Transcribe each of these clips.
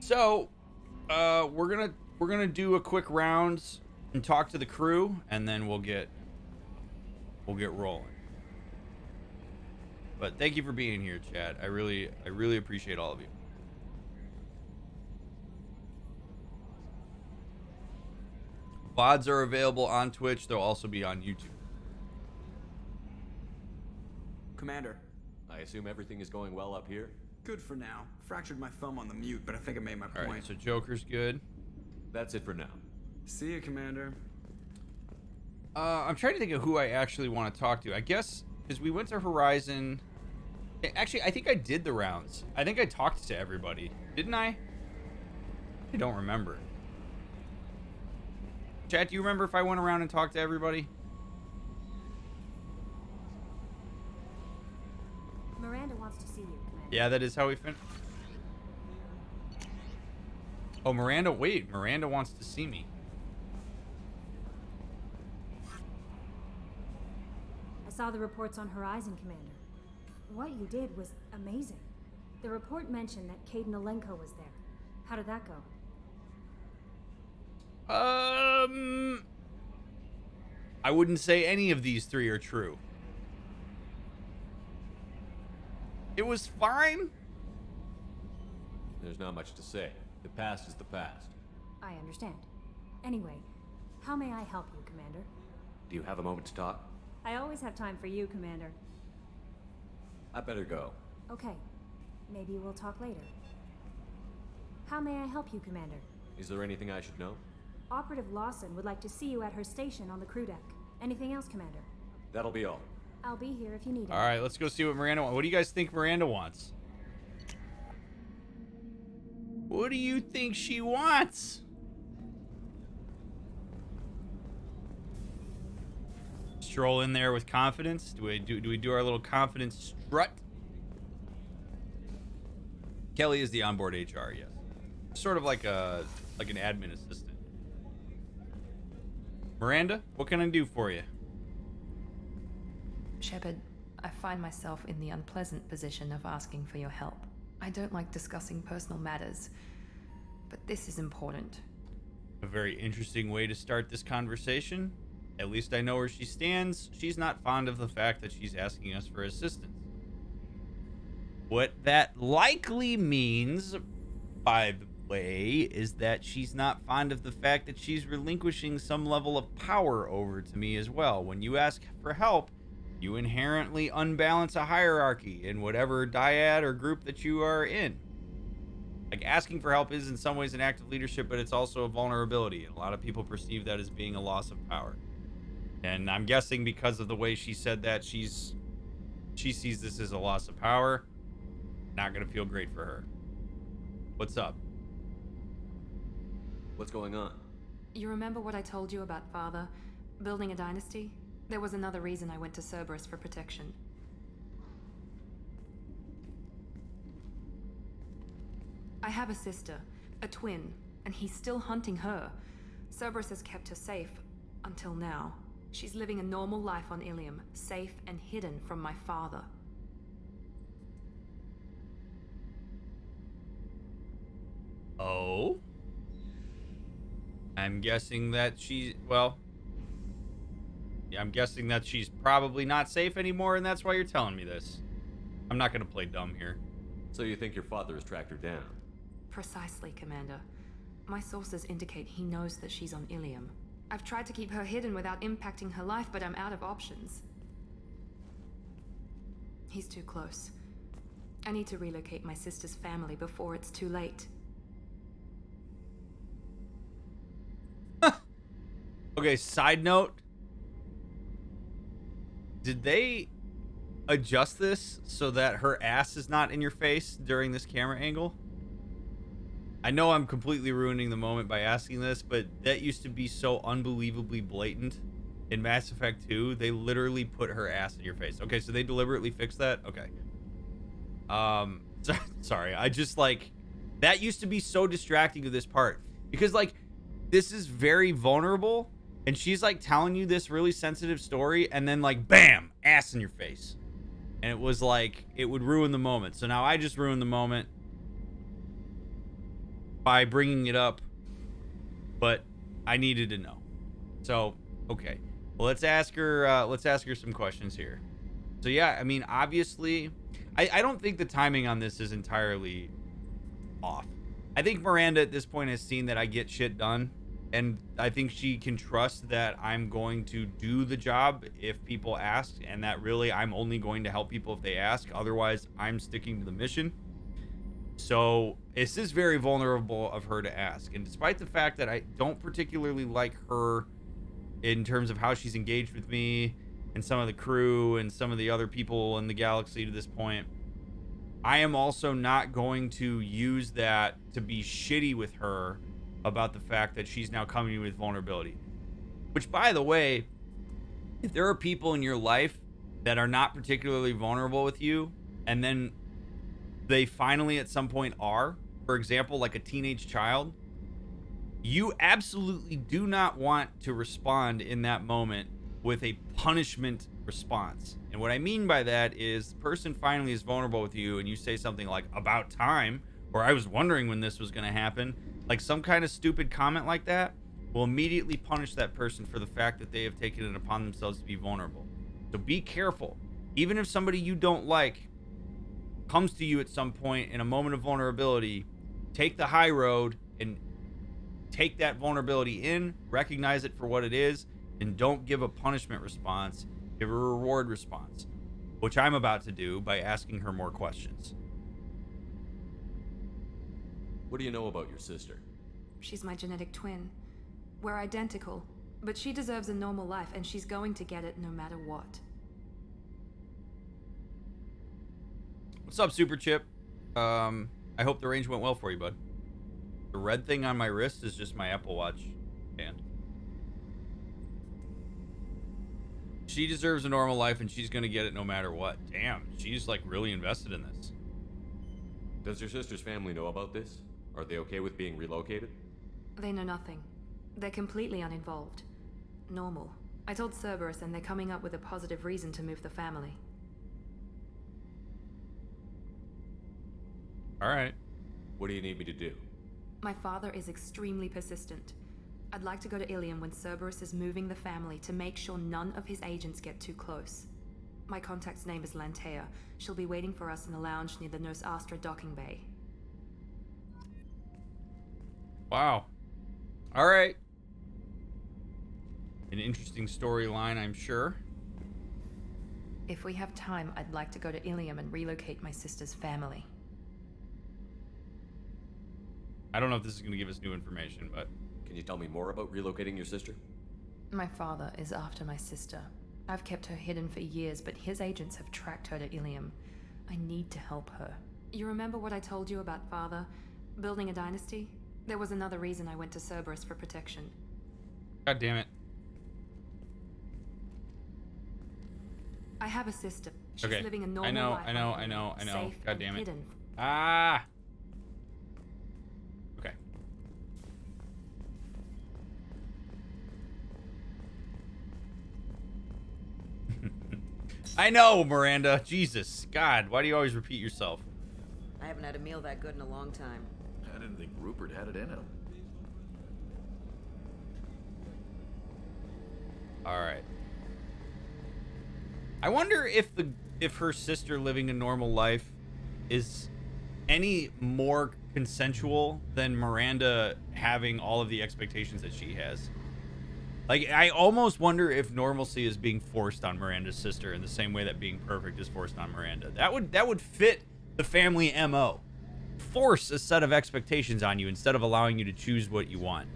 So, we're gonna do a quick rounds and talk to the crew, and then we'll get rolling. But thank you for being here, Chad. I really appreciate all of you. VODs are available on Twitch. They'll also be on YouTube. Commander. I assume everything is going well up here? Good for now. Fractured my thumb on the mute, but I think I made my All point. right, so Joker's good. That's it for now. See you, Commander. I'm trying to think of who I actually want to talk to. I guess because we went to Horizon. Actually, I think I did the rounds. I think I talked to everybody, didn't I? I don't remember. Chat, do you remember if I went around and talked to everybody? Miranda wants to see you, Commander. Yeah, that is how we finished. Oh, Miranda, wait. Miranda wants to see me. I saw the reports on Horizon, Commander. What you did was amazing. The report mentioned that Caden Alenko was there. How did that go? I wouldn't say any of these three are true. It was fine. There's not much to say. The past is the past. I understand. Anyway, how may I help you, Commander? Do you have a moment to talk? I always have time for you, Commander. I better go. Okay. Maybe we'll talk later. How may I help you, Commander? Is there anything I should know? Operative Lawson would like to see you at her station on the crew deck. Anything else, Commander? That'll be all. I'll be here if you need it. All right, let's go see what Miranda wants. What do you guys think Miranda wants? What do you think she wants? Stroll in there with confidence. Do we do our little confidence strut? Kelly is the onboard HR, yes. Sort of like an admin assistant. Miranda, what can I do for you? Shepard, I find myself in the unpleasant position of asking for your help. I don't like discussing personal matters, but this is important. A very interesting way to start this conversation. At least I know where she stands. She's not fond of the fact that she's asking us for assistance. What that likely means, by the way, is that she's not fond of the fact that she's relinquishing some level of power over to me as well. When you ask for help, you inherently unbalance a hierarchy in whatever dyad or group that you are in. Like, asking for help is in some ways an act of leadership, but it's also a vulnerability. And a lot of people perceive that as being a loss of power. And I'm guessing because of the way she said that, she sees this as a loss of power. Not going to feel great for her. What's up? What's going on? You remember what I told you about Father? Building a dynasty? There was another reason I went to Cerberus for protection. I have a sister, a twin, and he's still hunting her. Cerberus has kept her safe, until now. She's living a normal life on Ilium, safe and hidden from my father. Oh? I'm guessing that I'm guessing that she's probably not safe anymore, and that's why you're telling me this. I'm not going to play dumb here. So you think your father has tracked her down? Precisely, Commander. My sources indicate he knows that she's on Ilium. I've tried to keep her hidden without impacting her life, but I'm out of options. He's too close. I need to relocate my sister's family before it's too late. Okay, side note. Did they adjust this so that her ass is not in your face during this camera angle? I know I'm completely ruining the moment by asking this, but that used to be so unbelievably blatant in Mass Effect 2. They literally put her ass in your face. Okay, so they deliberately fixed that? Okay. Sorry. I just, like, that used to be so distracting to this part. Because, like, this is very vulnerable, and she's, like, telling you this really sensitive story, and then, like, bam, ass in your face. And it was, like, it would ruin the moment. So now I just ruined the moment. by bringing it up, but I needed to know. So, okay. Well, let's ask her some questions here. So yeah, I mean, obviously, I don't think the timing on this is entirely off. I think Miranda at this point has seen that I get shit done, and I think she can trust that I'm going to do the job if people ask, and that really I'm only going to help people if they ask. Otherwise, I'm sticking to the mission. So this is very vulnerable of her to ask. And despite the fact that I don't particularly like her in terms of how she's engaged with me and some of the crew and some of the other people in the galaxy to this point, I am also not going to use that to be shitty with her about the fact that she's now coming with vulnerability. Which, by the way, if there are people in your life that are not particularly vulnerable with you, and then they finally at some point are, for example, like a teenage child, you absolutely do not want to respond in that moment with a punishment response. And what I mean by that is the person finally is vulnerable with you and you say something like, about time, or I was wondering when this was going to happen, like some kind of stupid comment like that will immediately punish that person for the fact that they have taken it upon themselves to be vulnerable. So be careful. Even if somebody you don't like comes to you at some point in a moment of vulnerability, take the high road and take that vulnerability in, recognize it for what it is, and don't give a punishment response, give a reward response, which I'm about to do by asking her more questions. What do you know about your sister? She's my genetic twin. We're identical, but she deserves a normal life, and she's going to get it no matter what. What's up, Super Chip? I hope the range went well for you, bud. The red thing on my wrist is just my Apple Watch band. She deserves a normal life, and she's gonna get it no matter what. Damn, she's like really invested in this. Does your sister's family know about this? Are they okay with being relocated? They know nothing. They're completely uninvolved. Normal. I told Cerberus, and they're coming up with a positive reason to move the family. All right. What do you need me to do? My father is extremely persistent. I'd like to go to Ilium when Cerberus is moving the family to make sure none of his agents get too close. My contact's name is Lantea. She'll be waiting for us in the lounge near the Nurse Astra docking bay. Wow. All right. An interesting storyline, I'm sure. If we have time, I'd like to go to Ilium and relocate my sister's family. I don't know if this is going to give us new information, but... Can you tell me more about relocating your sister? My father is after my sister. I've kept her hidden for years, but his agents have tracked her to Ilium. I need to help her. You remember what I told you about father? Building a dynasty? There was another reason I went to Cerberus for protection. God damn it. I have a sister. She's Okay. living a normal life. I know. Safe God and damn it. hidden. Ah! Okay. I know, Miranda. Jesus. God, why do you always repeat yourself? I haven't had a meal that good in a long time. I didn't think Rupert had it in him. All right. I wonder if her sister living a normal life is any more consensual than Miranda having all of the expectations that she has. Like, I almost wonder if normalcy is being forced on Miranda's sister in the same way that being perfect is forced on Miranda. That would fit the family MO. Force a set of expectations on you instead of allowing you to choose what you want.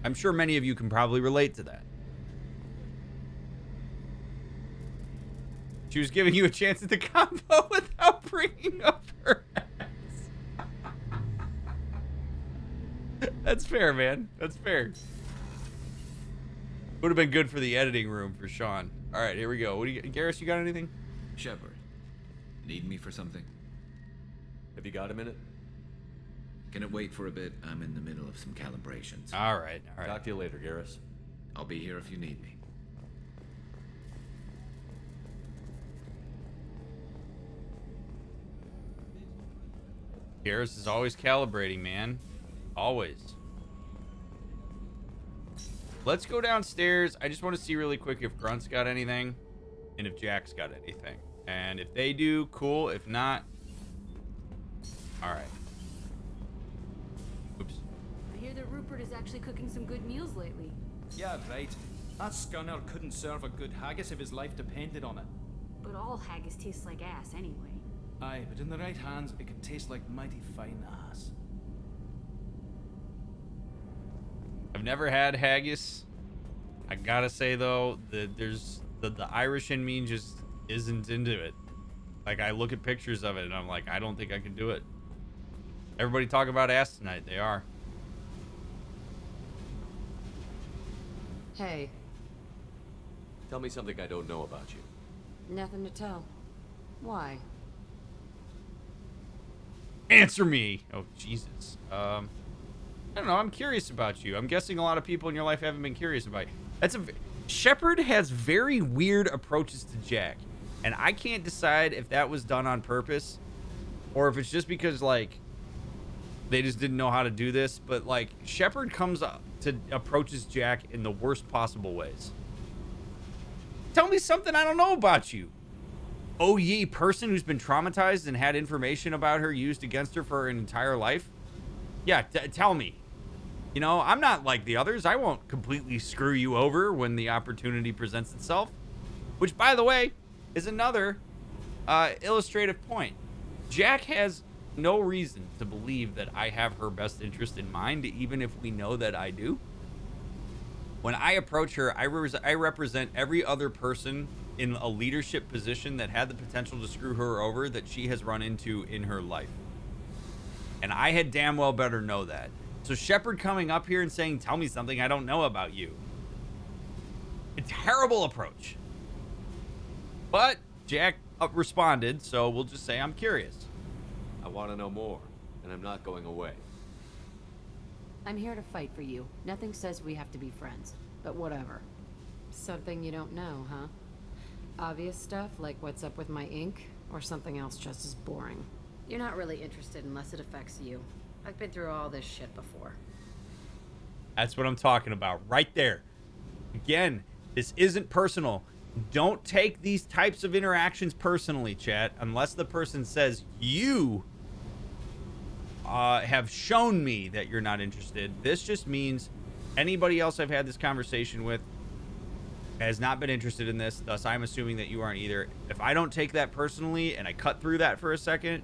I'm sure many of you can probably relate to that. She was giving you a chance at the combo without bringing up her ass. That's fair, man. That's fair. Would have been good for the editing room for Sean. All right, here we go. What do you, Garrus, you got anything? Shepard, need me for something? Have you got a minute? Can it wait for a bit? I'm in the middle of some calibrations. All right. Talk to you later, Garrus. I'll be here if you need me. Garrus is always calibrating, man. Always. Let's go downstairs. I just want to see really quick if Grunt's got anything and if Jack's got anything. And if they do, cool. If not, all right. Oops. I hear that Rupert is actually cooking some good meals lately. Yeah, right. That scunner couldn't serve a good haggis if his life depended on it. But all haggis tastes like ass anyway. Aye, but in the right hands, it can taste like mighty fine ass. I've never had haggis. I gotta say though, there's the Irish in me just isn't into it. Like I look at pictures of it and I'm like, I don't think I can do it. Everybody talk about ass tonight. They are. Hey, Tell me something I don't know about you. nothing to tell. Why? Answer me. Oh Jesus. I don't know. I'm curious about you. I'm guessing a lot of people in your life haven't been curious about you. Shepard has very weird approaches to Jack, and I can't decide if that was done on purpose or if it's just because like they just didn't know how to do this. But like Shepard comes up to approaches Jack in the worst possible ways. Tell me something I don't know about you. Oh ye person who's been traumatized and had information about her used against her for an entire life. Yeah, tell me. You know, I'm not like the others. I won't completely screw you over when the opportunity presents itself. Which, by the way, is another illustrative point. Jack has no reason to believe that I have her best interest in mind, even if we know that I do. When I approach her, I represent every other person in a leadership position that had the potential to screw her over that she has run into in her life. And I had damn well better know that. So Shepard coming up here and saying, tell me something I don't know about you. A terrible approach. But Jack responded, so we'll just say I'm curious. I want to know more, and I'm not going away. I'm here to fight for you. Nothing says we have to be friends, but whatever. Something you don't know, huh? Obvious stuff like what's up with my ink, or something else just as boring? You're not really interested unless it affects you. I've been through all this shit before. That's what I'm talking about right there. Again, this isn't personal. Don't take these types of interactions personally, chat, unless the person says you have shown me that you're not interested. This just means anybody else I've had this conversation with has not been interested in this, thus I'm assuming that you aren't either. If I don't take that personally and I cut through that for a second,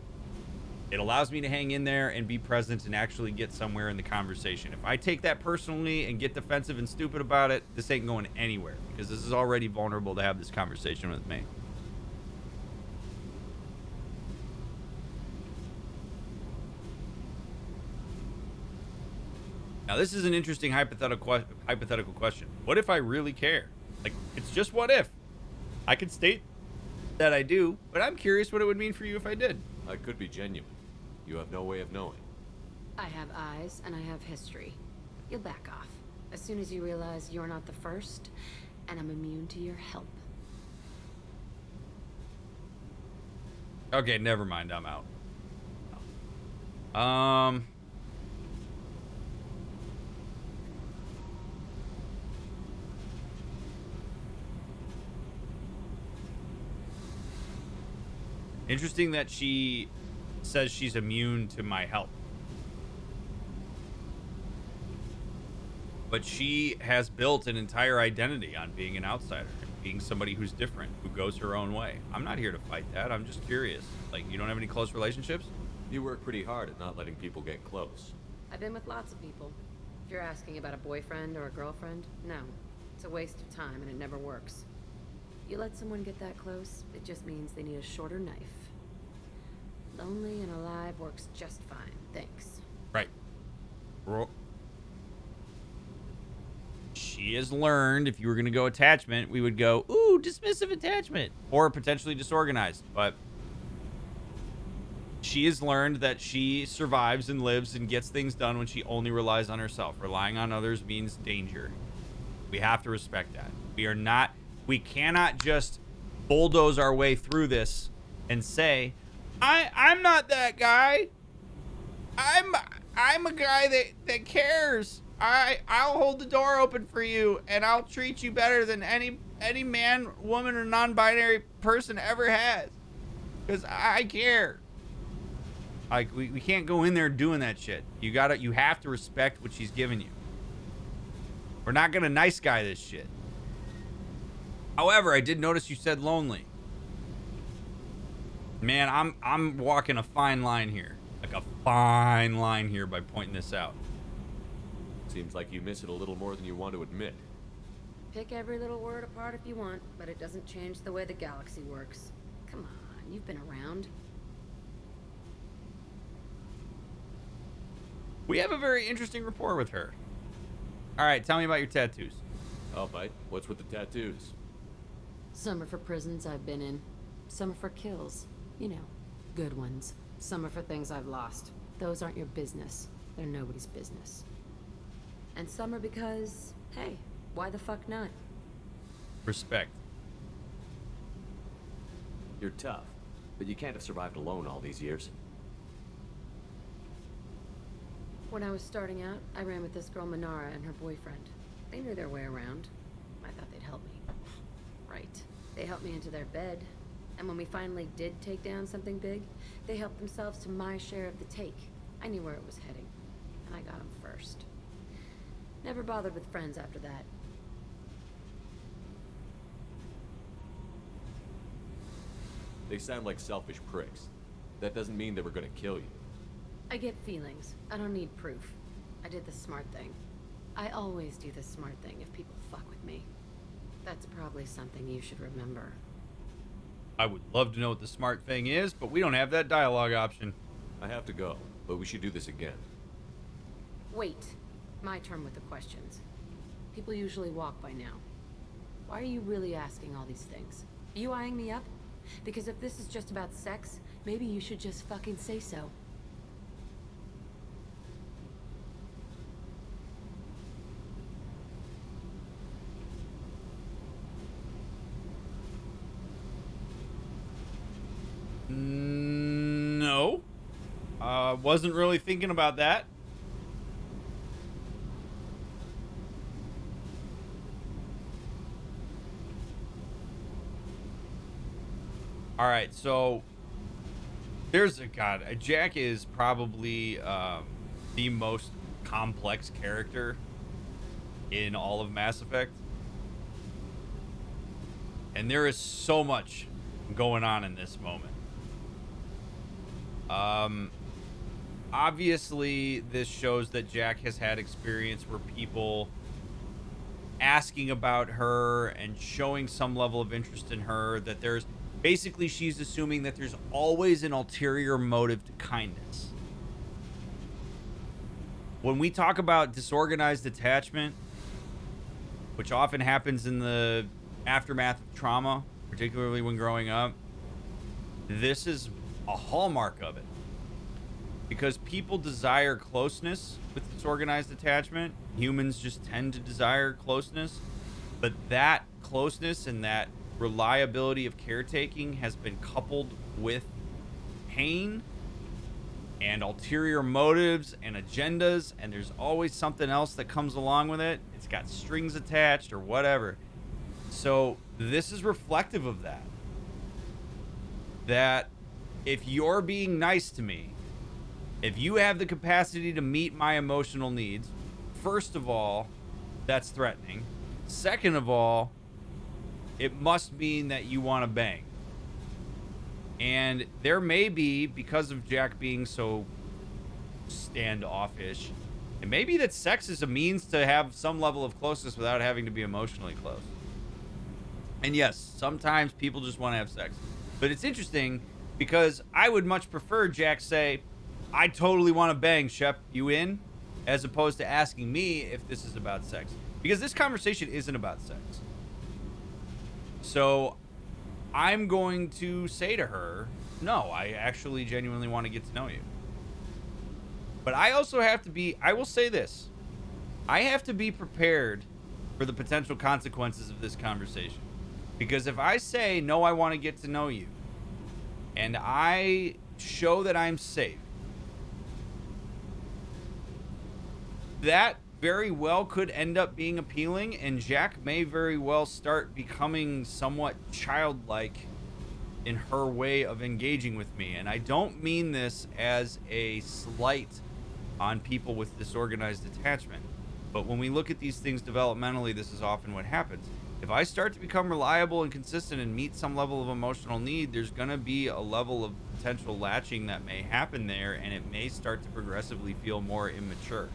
it allows me to hang in there and be present and actually get somewhere in the conversation. If I take that personally and get defensive and stupid about it, this ain't going anywhere because this is already vulnerable to have this conversation with me. Now, this is an interesting hypothetical question. What if I really care? Like, it's just what if. I could state that I do, but I'm curious what it would mean for you if I did. I could be genuine. You have no way of knowing. I have eyes and I have history. You'll back off as soon as you realize you're not the first, and I'm immune to your help. Okay, never mind. I'm out. Interesting that she says she's immune to my help. But she has built an entire identity on being an outsider, being somebody who's different, who goes her own way. I'm not here to fight that. I'm just curious. Like, you don't have any close relationships? You work pretty hard at not letting people get close. I've been with lots of people. If you're asking about a boyfriend or a girlfriend, no. It's a waste of time and it never works. You let someone get that close, it just means they need a shorter knife. Lonely and alive works just fine, thanks. Right. She has learned if you were going to go attachment, we would go, ooh, dismissive attachment. Or potentially disorganized. But she has learned that she survives and lives and gets things done when she only relies on herself. Relying on others means danger. We have to respect that. We cannot just bulldoze our way through this and say, I'm not that guy. I'm a guy that cares. I'll hold the door open for you, and I'll treat you better than any man, woman, or non-binary person ever has, because I care. Like, we can't go in there doing that shit. You have to respect what she's giving you. We're not gonna nice guy this shit. However, I did notice you said lonely. Man, I'm walking a fine line here. Like a fine line here by pointing this out. Seems like you miss it a little more than you want to admit. Pick every little word apart if you want, but it doesn't change the way the galaxy works. Come on, you've been around. We have a very interesting rapport with her. All right, tell me about your tattoos. I'll bite. What's with the tattoos? Some are for prisons I've been in. Some are for kills. You know, good ones. Some are for things I've lost. Those aren't your business. They're nobody's business. And some are because, hey, why the fuck not? Respect. You're tough, but you can't have survived alone all these years. When I was starting out, I ran with this girl Minara and her boyfriend. They knew their way around. I thought they'd help me. Right. They helped me into their bed. And when we finally did take down something big, they helped themselves to my share of the take. I knew where it was heading, and I got them first. Never bothered with friends after that. They sound like selfish pricks. That doesn't mean they were gonna kill you. I get feelings. I don't need proof. I did the smart thing. I always do the smart thing if people fuck with me. That's probably something you should remember. I would love to know what the smart thing is, but we don't have that dialogue option. I have to go, but we should do this again. Wait. My turn with the questions. People usually walk by now. Why are you really asking all these things? Are you eyeing me up? Because if this is just about sex, maybe you should just fucking say so. No. Wasn't really thinking about that. All right, so there's Jack is probably the most complex character in all of Mass Effect. And there is so much going on in this moment. Obviously, this shows that Jack has had experience where people asking about her and showing some level of interest in her, that there's basically, she's assuming that there's always an ulterior motive to kindness. When we talk about disorganized attachment, which often happens in the aftermath of trauma, particularly when growing up, this is a hallmark of it. Because people desire closeness with disorganized attachment. Humans just tend to desire closeness. But that closeness and that reliability of caretaking has been coupled with pain and ulterior motives and agendas, and there's always something else that comes along with it. It's got strings attached or whatever. So this is reflective of that. That if you're being nice to me, if you have the capacity to meet my emotional needs, first of all, that's threatening. Second of all, it must mean that you want to bang. And there may be, because of Jack being so standoffish, it may be that sex is a means to have some level of closeness without having to be emotionally close. And yes, sometimes people just want to have sex. But it's interesting because I would much prefer Jack say, I totally want to bang, Shep, you in? As opposed to asking me if this is about sex. Because this conversation isn't about sex. So I'm going to say to her, no, I actually genuinely want to get to know you. But I also have to be, I will say this, I have to be prepared for the potential consequences of this conversation. Because if I say, no, I want to get to know you, and I show that I'm safe, that very well could end up being appealing, and Jack may very well start becoming somewhat childlike in her way of engaging with me. And I don't mean this as a slight on people with disorganized attachment, but when we look at these things developmentally, this is often what happens. If I start to become reliable and consistent and meet some level of emotional need, there's going to be a level of potential latching that may happen there, and it may start to progressively feel more immature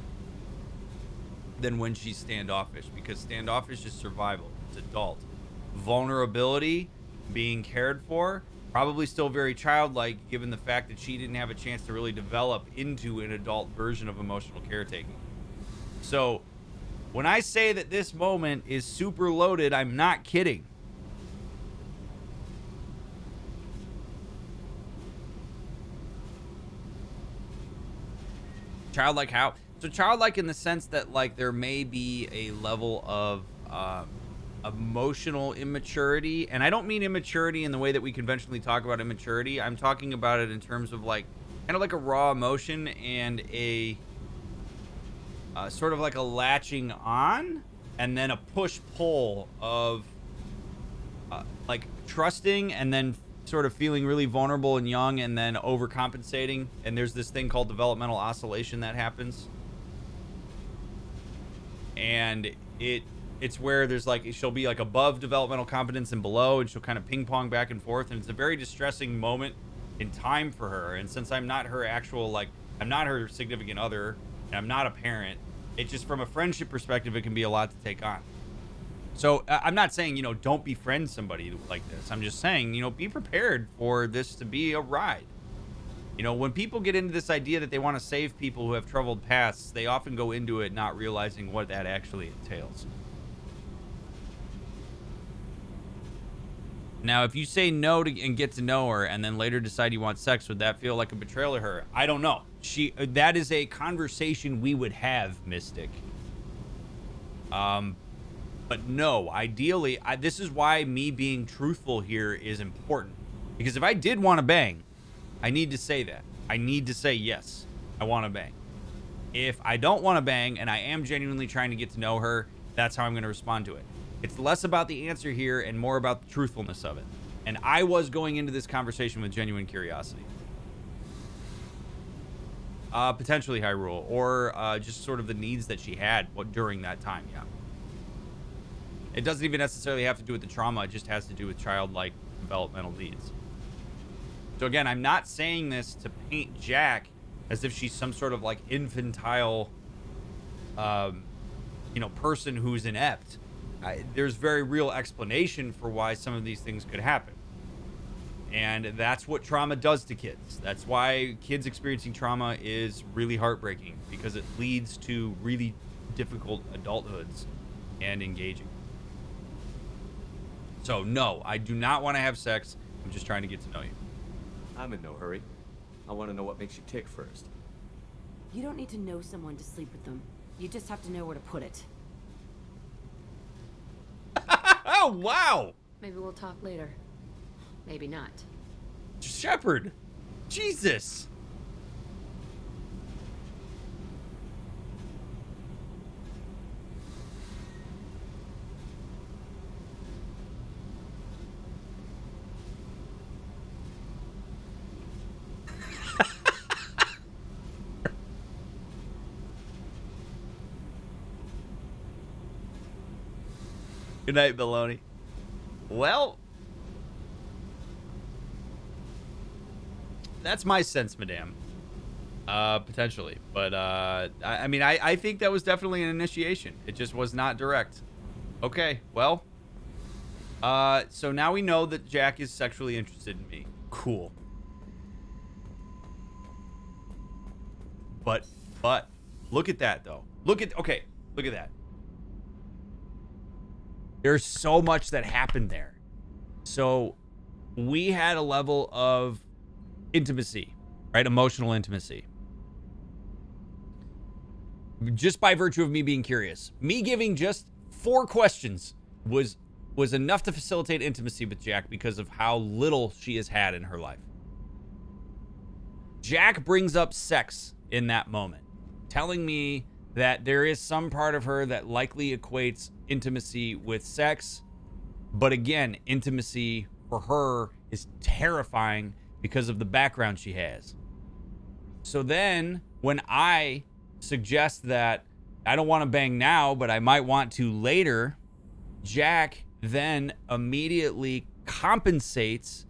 than when she's standoffish, because standoffish is survival. It's adult. Vulnerability, being cared for, probably still very childlike, given the fact that she didn't have a chance to really develop into an adult version of emotional caretaking. So when I say that this moment is super loaded, I'm not kidding. Childlike how? So childlike in the sense that, like, there may be a level of emotional immaturity, and I don't mean immaturity in the way that we conventionally talk about immaturity. I'm talking about it in terms of, like, kind of like a raw emotion and a sort of like a latching on, and then a push-pull of like trusting, and then sort of feeling really vulnerable and young, and then overcompensating. And there's this thing called developmental oscillation that happens, and it's where there's like, she'll be like above developmental competence and below, and she'll kind of ping pong back and forth, and it's a very distressing moment in time for her. And since I'm not her actual, like, I'm not her significant other, and I'm not a parent, it just, from a friendship perspective, it can be a lot to take on. So I'm not saying, don't befriend somebody like this. I'm just saying, be prepared for this to be a ride. When people get into this idea that they want to save people who have troubled pasts, they often go into it not realizing what that actually entails. Now, if you say no and get to know her, and then later decide you want sex, would that feel like a betrayal to her? I don't know. That is a conversation we would have, Mystic. But no, ideally, this is why me being truthful here is important. Because if I did want to bang, I need to say that. I need to say, yes, I want to bang. If I don't want to bang and I am genuinely trying to get to know her, that's how I'm going to respond to it. It's less about the answer here and more about the truthfulness of it. And I was going into this conversation with genuine curiosity. Potentially Hyrule, or just sort of the needs that she had during that time, yeah. It doesn't even necessarily have to do with the trauma, it just has to do with childlike developmental needs. So again, I'm not saying this to paint Jack as if she's some sort of like infantile, person who's inept. There's very real explanation for why some of these things could happen. And that's what trauma does to kids. That's why kids experiencing trauma is really heartbreaking, because it leads to really difficult adulthoods and engaging. So no, I do not want to have sex. I'm just trying to get to know you. I'm in no hurry. I want to know what makes you tick first. You don't need to know someone to sleep with them. You just have to know where to put it. Oh, wow! Maybe we'll talk later. Maybe not. Shepard! Jesus! Good night, Baloney. Well, that's my sense, madame. Potentially. But, I think that was definitely an initiation. It just was not direct. Okay, well. So now we know that Jack is sexually interested in me. Cool. But, look at that, though. Look at that. There's so much that happened there. So we had a level of intimacy, right? Emotional intimacy. Just by virtue of me being curious. Me giving just 4 questions was enough to facilitate intimacy with Jack because of how little she has had in her life. Jack brings up sex in that moment, telling me that there is some part of her that likely equates intimacy with sex. But again, intimacy for her is terrifying because of the background she has. So then when I suggest that I don't want to bang now, but I might want to later, Jack then immediately compensates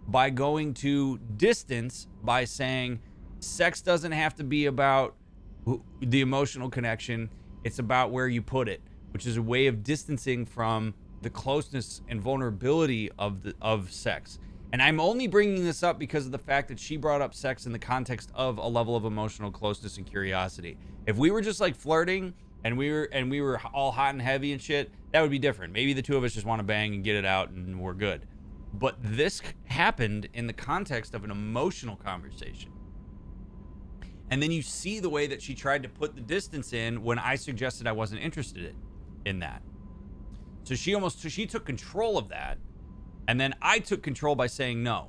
by going to distance by saying sex doesn't have to be about the emotional connection. It's about where you put it, which is a way of distancing from the closeness and vulnerability of sex. And I'm only bringing this up because of the fact that she brought up sex in the context of a level of emotional closeness and curiosity. If we were just like flirting and we were all hot and heavy and shit, that would be different. Maybe the two of us just want to bang and get it out and we're good. But this happened in the context of an emotional conversation. And then you see the way that she tried to put the distance in when I suggested I wasn't interested in that. So she took control of that. And then I took control by saying no.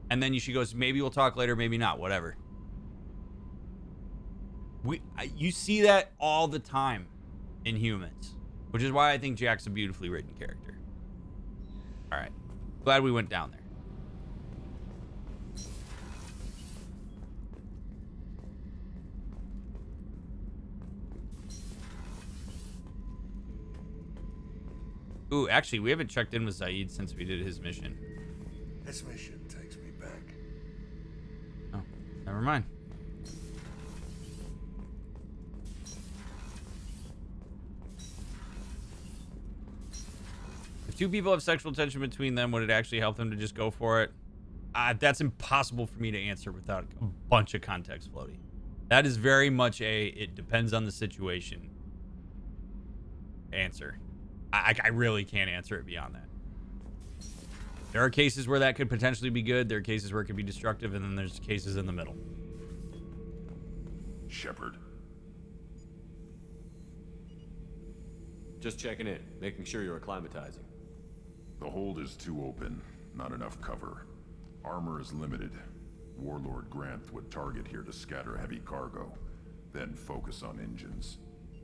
And then she goes, maybe we'll talk later, maybe not, whatever. You see that all the time in humans, which is why I think Jack's a beautifully written character. All right. Glad we went down there. Ooh, actually, we haven't checked in with Zaid since we did his mission. This mission takes me back. Oh, never mind. If two people have sexual tension between them, would it actually help them to just go for it? That's impossible for me to answer without a bunch of context floating. That is very much it depends on the situation answer. I really can't answer it beyond that. There are cases where that could potentially be good. There are cases where it could be destructive, and then there's cases in the middle. Shepard. Just checking in, making sure you're acclimatizing. The hold is too open. Not enough cover. Armor is limited. Warlord Grant would target here to scatter heavy cargo, then focus on engines.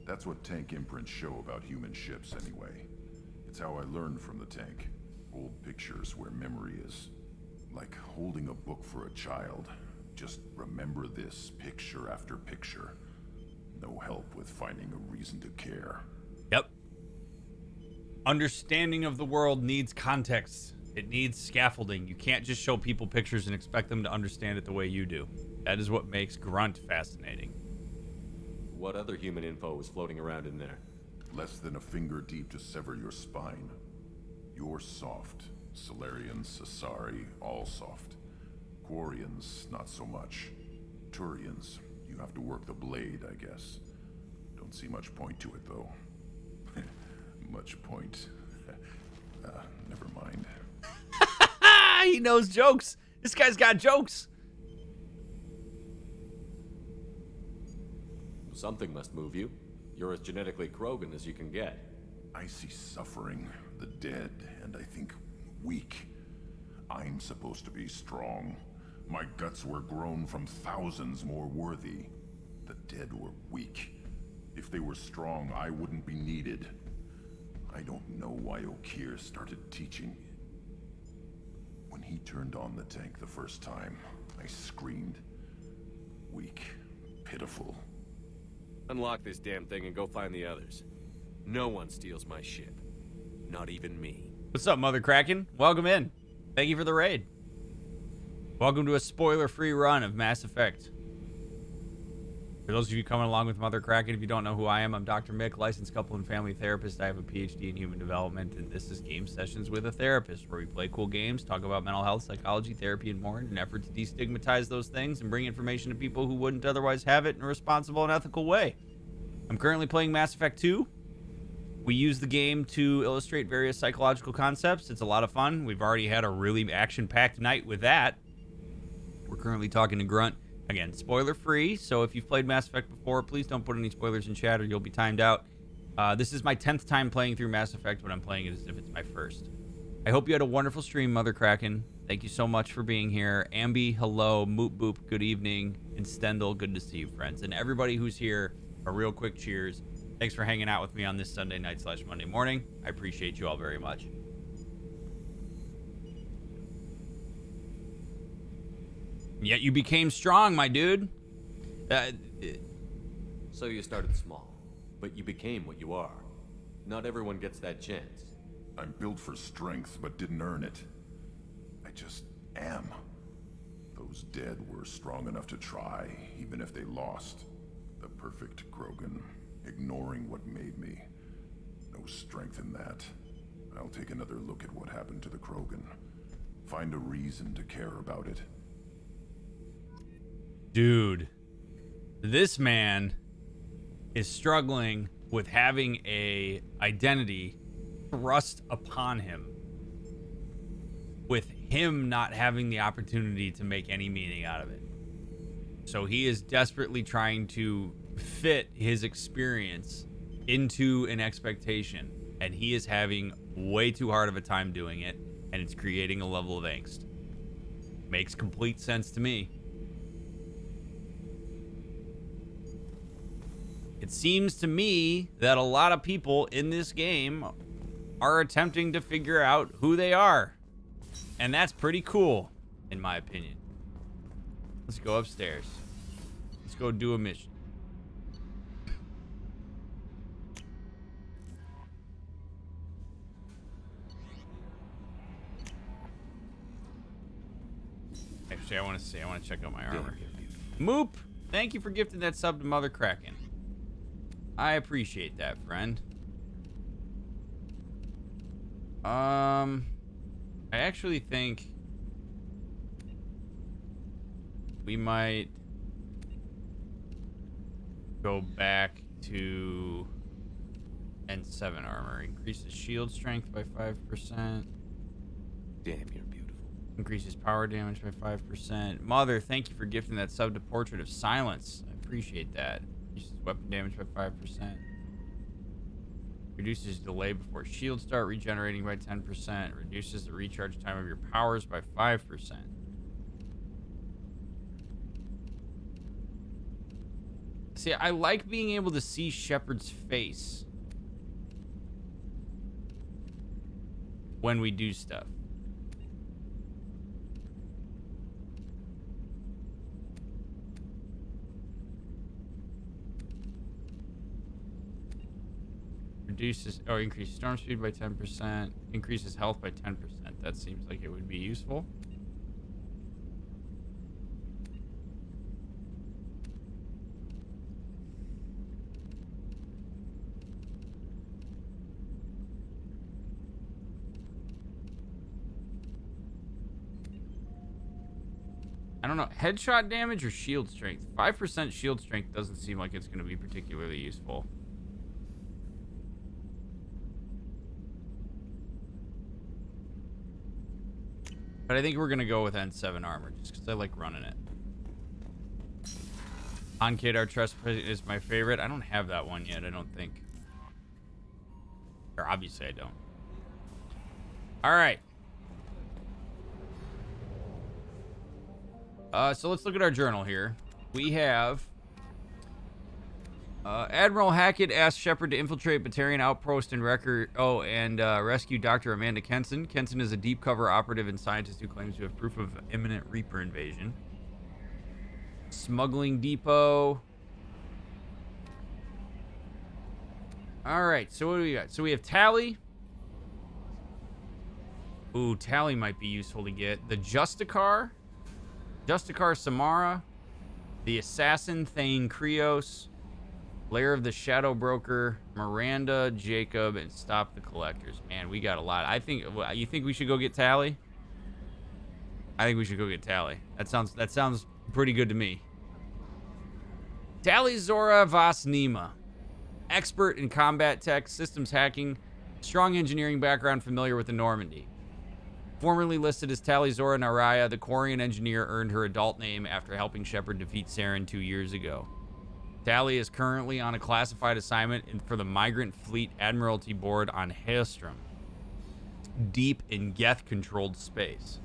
That's what tank imprints show about human ships anyway. It's how I learned from the tank. Old pictures where memory is like holding a book for a child. Just remember this picture after picture. No help with finding a reason to care. Yep. Understanding of the world needs context. It needs scaffolding. You can't just show people pictures and expect them to understand it the way you do. That is what makes Grunt fascinating. What other human info is floating around in there? Less than a finger deep to sever your spine. You're soft. Solarians, Asari, all soft. Quarians, not so much. Turians, you have to work the blade, I guess. Don't see much point to it, though. Much point. Never mind. He knows jokes. This guy's got jokes. Something must move you. You're as genetically Krogan as you can get. I see suffering, the dead, and I think weak. I'm supposed to be strong. My guts were grown from thousands more worthy. The dead were weak. If they were strong, I wouldn't be needed. I don't know why Okir started teaching. When he turned on the tank the first time, I screamed. Weak, pitiful. Unlock this damn thing and go find the others. No one steals my ship. Not even me. What's up, Mother Kraken? Welcome in. Thank you for the raid. Welcome to a spoiler-free run of Mass Effect. For those of you coming along with Mother Kraken, if you don't know who I am, I'm Dr. Mick, licensed couple and family therapist. I have a PhD in human development, and this is Game Sessions with a Therapist, where we play cool games, talk about mental health, psychology, therapy, and more in an effort to destigmatize those things and bring information to people who wouldn't otherwise have it in a responsible and ethical way. I'm currently playing Mass Effect 2. We use the game to illustrate various psychological concepts. It's a lot of fun. We've already had a really action-packed night with that. We're currently talking to Grunt. Again, spoiler-free, so if you've played Mass Effect before, please don't put any spoilers in chat or you'll be timed out. This is my 10th time playing through Mass Effect, but I'm playing it as if it's my first. I hope you had a wonderful stream, Mother Kraken. Thank you so much for being here. Ambi, hello. Moop Boop, good evening. And Stendel, good to see you, friends. And everybody who's here, A real quick cheers. Thanks for hanging out with me on this Sunday night / Monday morning. I appreciate you all very much. Yet you became strong, my dude. So you started small, but you became what you are. Not everyone gets that chance. I'm built for strength, but didn't earn it. I just am. Those dead were strong enough to try, even if they lost. The perfect Krogan, ignoring what made me. No strength in that. I'll take another look at what happened to the Krogan. Find a reason to care about it. Dude, this man is struggling with having a identity thrust upon him, with him not having the opportunity to make any meaning out of it. So he is desperately trying to fit his experience into an expectation, and he is having way too hard of a time doing it, and it's creating a level of angst. Makes complete sense to me. It seems to me that a lot of people in this game are attempting to figure out who they are. And that's pretty cool, in my opinion. Let's go upstairs. Let's go do a mission. Actually, I want to check out my armor. Moop, thank you for gifting that sub to Mother Kraken. I appreciate that, friend. I actually think we might go back to N7 armor. Increases shield strength by 5%. Damn, you're beautiful. Increases power damage by 5%. Mother, thank you for gifting that sub to Portrait of Silence. I appreciate that. Increases weapon damage by 5%. Reduces delay before shield start regenerating by 10%. Reduces the recharge time of your powers by 5%. See, I like being able to see Shepard's face when we do stuff. Increases storm speed by 10%. Increases health by 10%. That seems like it would be useful. I don't know. Headshot damage or shield strength? 5% shield strength doesn't seem like it's going to be particularly useful. But I think we're going to go with N7 armor, just because I like running it. Onkade Artress is my favorite. I don't have that one yet, I don't think. Or obviously I don't. Alright. So let's look at our journal here. We have... Admiral Hackett asked Shepard to infiltrate Batarian outpost and rescue Dr. Amanda Kenson. Kenson is a deep cover operative and scientist who claims to have proof of imminent Reaper invasion. Smuggling depot. All right, so what do we got? So we have Tally. Ooh, Tally might be useful to get. The Justicar Samara. The Assassin Thane Krios. Lair of the Shadow Broker, Miranda, Jacob, and Stop the Collectors. Man, we got a lot. You think we should go get Tally? I think we should go get Tally. That sounds pretty good to me. Tally Zora Vasnima. Expert in combat tech, systems hacking, strong engineering background, familiar with the Normandy. Formerly listed as Tally Zora Naraya, the Quarian engineer earned her adult name after helping Shepard defeat Saren 2 years ago. Tally is currently on a classified assignment for the Migrant Fleet Admiralty Board on Hailstrom, deep in Geth-controlled space.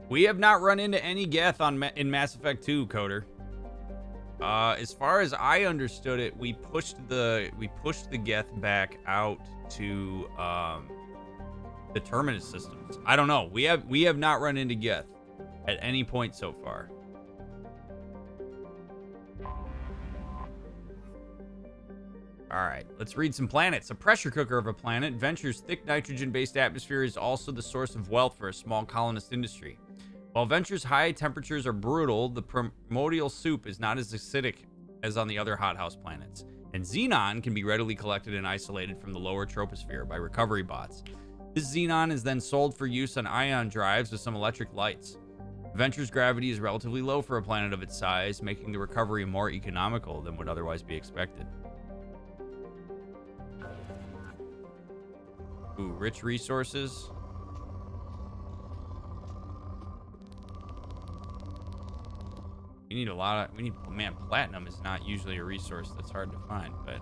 We have not run into any Geth in Mass Effect 2, Coder. As far as I understood it, we pushed the Geth back out to the Terminus systems. I don't know. We have not run into Geth at any point so far. All right, let's read some planets. A pressure cooker of a planet, Venture's thick nitrogen-based atmosphere is also the source of wealth for a small colonist industry. While Venture's high temperatures are brutal, the primordial soup is not as acidic as on the other hothouse planets, and xenon can be readily collected and isolated from the lower troposphere by recovery bots. This xenon is then sold for use on ion drives with some electric lights. Venture's gravity is relatively low for a planet of its size, making the recovery more economical than would otherwise be expected. Ooh, rich resources. We need a lot of, man, platinum is not usually a resource that's hard to find, but.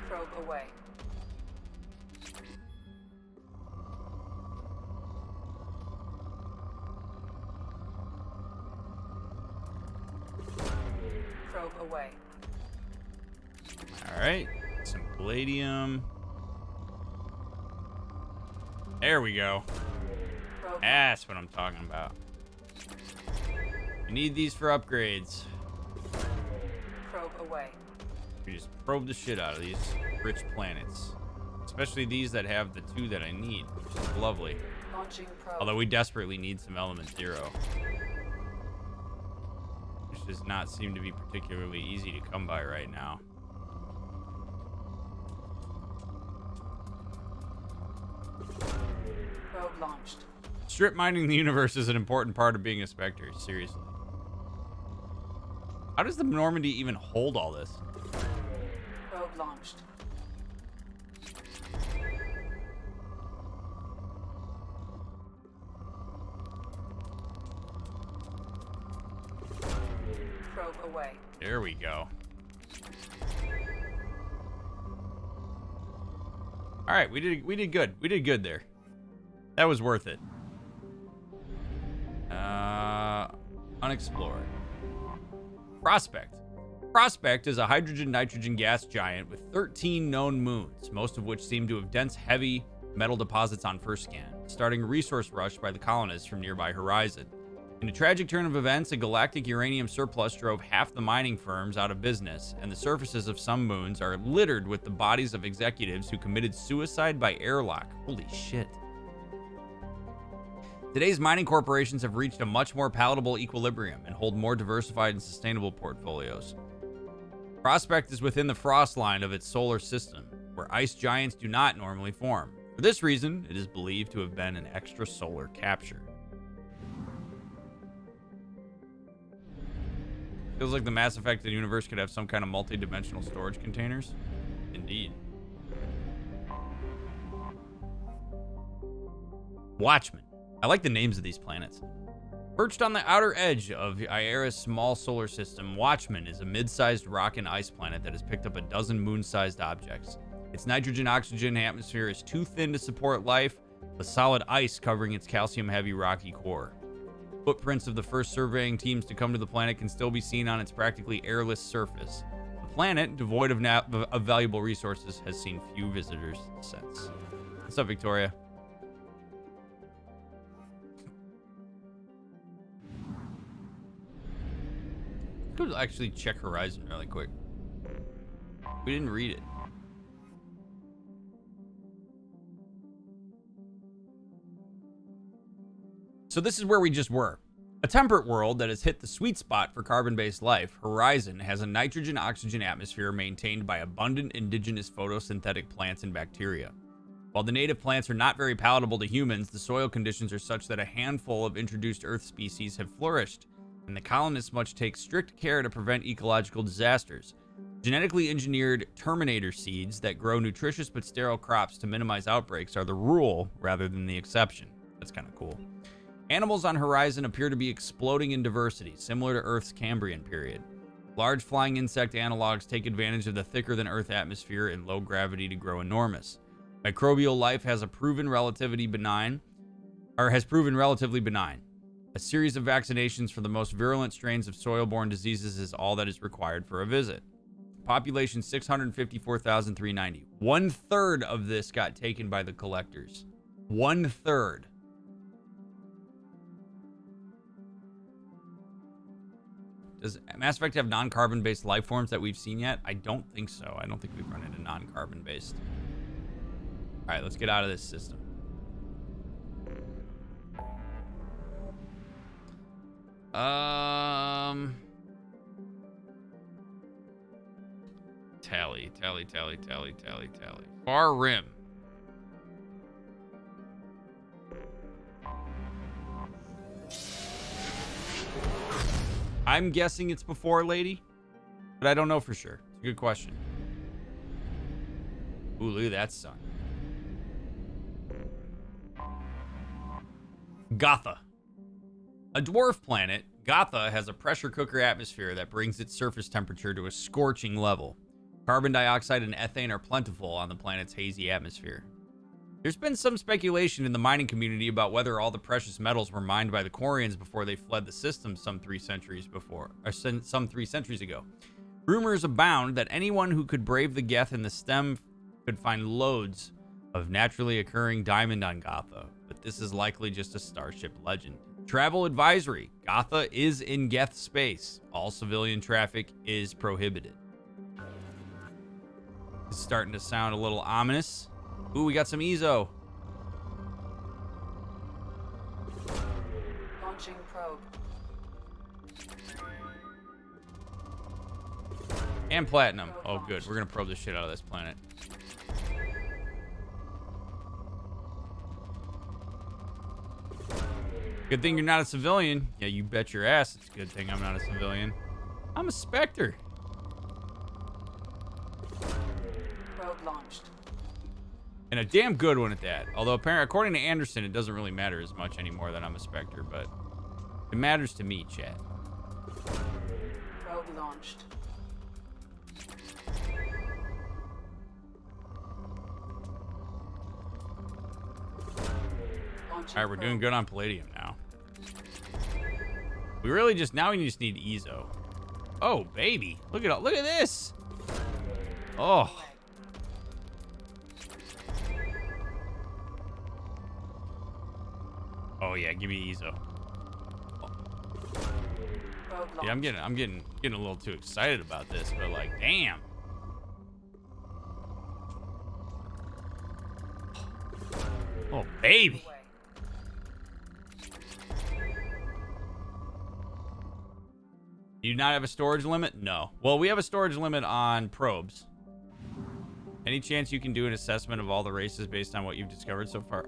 Probe away. Probe away. All right, some palladium. There we go. That's what I'm talking about. I need these for upgrades. Probe away. We just probe the shit out of these rich planets. Especially these that have the 2 that I need, which is lovely. Launching probe. Although we desperately need some element 0. Which does not seem to be particularly easy to come by right now. Probe launched. Strip mining the universe is an important part of being a Spectre, seriously. How does the Normandy even hold all this? Probe launched. Probe away. There we go. All right, we did good. We did good there. That was worth it. Unexplored. Prospect. Prospect is a hydrogen-nitrogen gas giant with 13 known moons, most of which seem to have dense, heavy metal deposits on first scan, starting a resource rush by the colonists from nearby Horizon. In a tragic turn of events, a galactic uranium surplus drove half the mining firms out of business, and the surfaces of some moons are littered with the bodies of executives who committed suicide by airlock. Holy shit. Today's mining corporations have reached a much more palatable equilibrium and hold more diversified and sustainable portfolios. Prospect is within the frost line of its solar system, where ice giants do not normally form. For this reason, it is believed to have been an extrasolar capture. Feels like the Mass Effect universe could have some kind of multi-dimensional storage containers. Indeed. Watchmen. I like the names of these planets. Perched on the outer edge of Iera's small solar system, Watchmen is a mid-sized rock and ice planet that has picked up a dozen moon-sized objects. Its nitrogen-oxygen atmosphere is too thin to support life, with solid ice covering its calcium-heavy rocky core. Footprints of the first surveying teams to come to the planet can still be seen on its practically airless surface. The planet, devoid of valuable resources, has seen few visitors since. What's up, Victoria? Let's actually check Horizon really quick. We didn't read it. So this is where we just were. A temperate world that has hit the sweet spot for carbon-based life, Horizon has a nitrogen-oxygen atmosphere maintained by abundant indigenous photosynthetic plants and bacteria. While the native plants are not very palatable to humans, the soil conditions are such that a handful of introduced Earth species have flourished, and the colonists must take strict care to prevent ecological disasters. Genetically engineered Terminator seeds that grow nutritious but sterile crops to minimize outbreaks are the rule rather than the exception. That's kind of cool. Animals on horizon appear to be exploding in diversity, similar to Earth's Cambrian period. Large flying insect analogs take advantage of the thicker than Earth atmosphere and low gravity to grow enormous. Microbial life has proven relatively benign. A series of vaccinations for the most virulent strains of soil-borne diseases is all that is required for a visit. Population 654,390. 1/3 of this got taken by the collectors. 1/3. Does Mass Effect have non-carbon based life forms that we've seen yet? I don't think so. I don't think we've run into non-carbon based. All right, let's get out of this system. Tally. Far Rim. I'm guessing it's before Lady, but I don't know for sure. It's a good question. Ooh, look at that sun. Gotha. A dwarf planet, Gotha has a pressure cooker atmosphere that brings its surface temperature to a scorching level. Carbon dioxide and ethane are plentiful on the planet's hazy atmosphere. There's been some speculation in the mining community about whether all the precious metals were mined by the Quarians before they fled the system some 3 centuries ago. Rumors abound that anyone who could brave the Geth in the stem could find loads of naturally occurring diamond on Gotha, but this is likely just a Starship legend. Travel advisory. Gotha is in Geth space. All civilian traffic is prohibited. It's starting to sound a little ominous. Ooh, we got some Ezo. Launching probe. And platinum. Oh, good. We're going to probe the shit out of this planet. Good thing you're not a civilian. Yeah, you bet your ass it's a good thing I'm not a civilian. I'm a Spectre. Probe launched. And a damn good one at that. Although, apparently, according to Anderson, it doesn't really matter as much anymore that I'm a Spectre, but it matters to me, chat. Probe launched. All right, we're doing good on Palladium now. We really just need Ezo. Oh, baby. Look at this. Oh. Oh yeah, give me Ezo. Yeah, I'm getting a little too excited about this, but like, damn. Oh, baby. Do you not have a storage limit? No. Well, we have a storage limit on probes. Any chance you can do an assessment of all the races based on what you've discovered so far?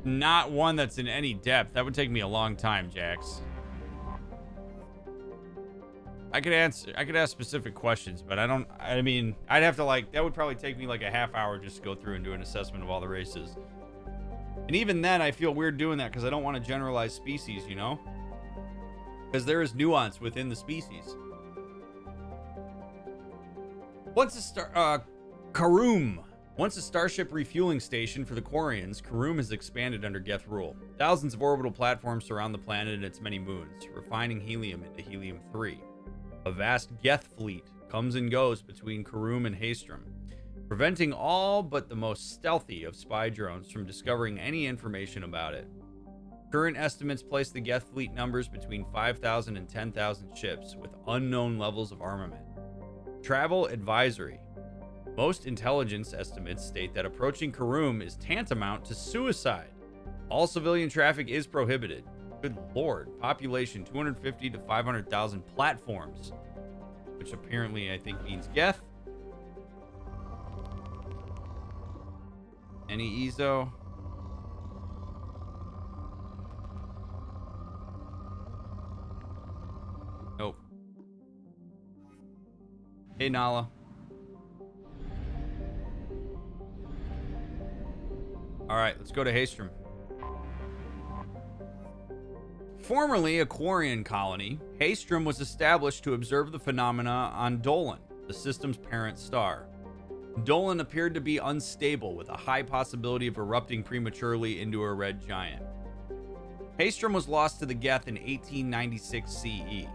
Not one that's in any depth. That would take me a long time, Jax. I could ask specific questions, but I mean, I'd have to that would probably take me like a half hour just to go through and do an assessment of all the races. And even then, I feel weird doing that because I don't want to generalize species, you know? Because there is nuance within the species. Once a starship refueling station for the Quarians, Karum has expanded under Geth rule. Thousands of orbital platforms surround the planet and its many moons, refining helium into helium-3. A vast Geth fleet comes and goes between Karum and Haestrom, preventing all but the most stealthy of spy drones from discovering any information about it. Current estimates place the Geth fleet numbers between 5,000 and 10,000 ships with unknown levels of armament. Travel advisory. Most intelligence estimates state that approaching Karum is tantamount to suicide. All civilian traffic is prohibited. Good lord. Population 250 to 500,000 platforms, which apparently I think means Geth. Any Ezo? Hey, Nala. All right, let's go to Haestrom. Formerly a Quarian colony, Haestrom was established to observe the phenomena on Dolan, the system's parent star. Dolan appeared to be unstable, with a high possibility of erupting prematurely into a red giant. Haestrom was lost to the Geth in 1896 CE.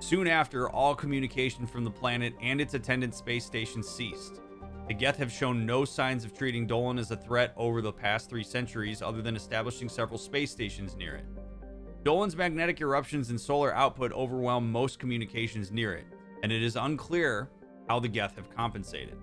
Soon after, all communication from the planet and its attendant space station ceased. The Geth have shown no signs of treating Dolan as a threat over the past 3 centuries, other than establishing several space stations near it. Dolan's magnetic eruptions and solar output overwhelm most communications near it, and it is unclear how the Geth have compensated.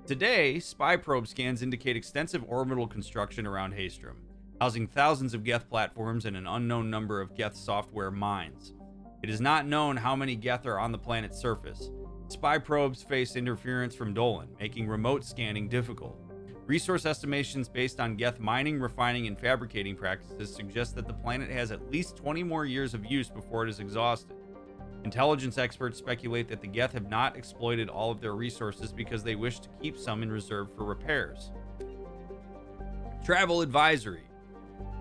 Today, spy probe scans indicate extensive orbital construction around Haestrom, housing thousands of Geth platforms and an unknown number of Geth software mines. It is not known how many Geth are on the planet's surface. Spy probes face interference from Dolan, making remote scanning difficult. Resource estimations based on Geth mining, refining, and fabricating practices suggest that the planet has at least 20 more years of use before it is exhausted. Intelligence experts speculate that the Geth have not exploited all of their resources because they wish to keep some in reserve for repairs. Travel advisory.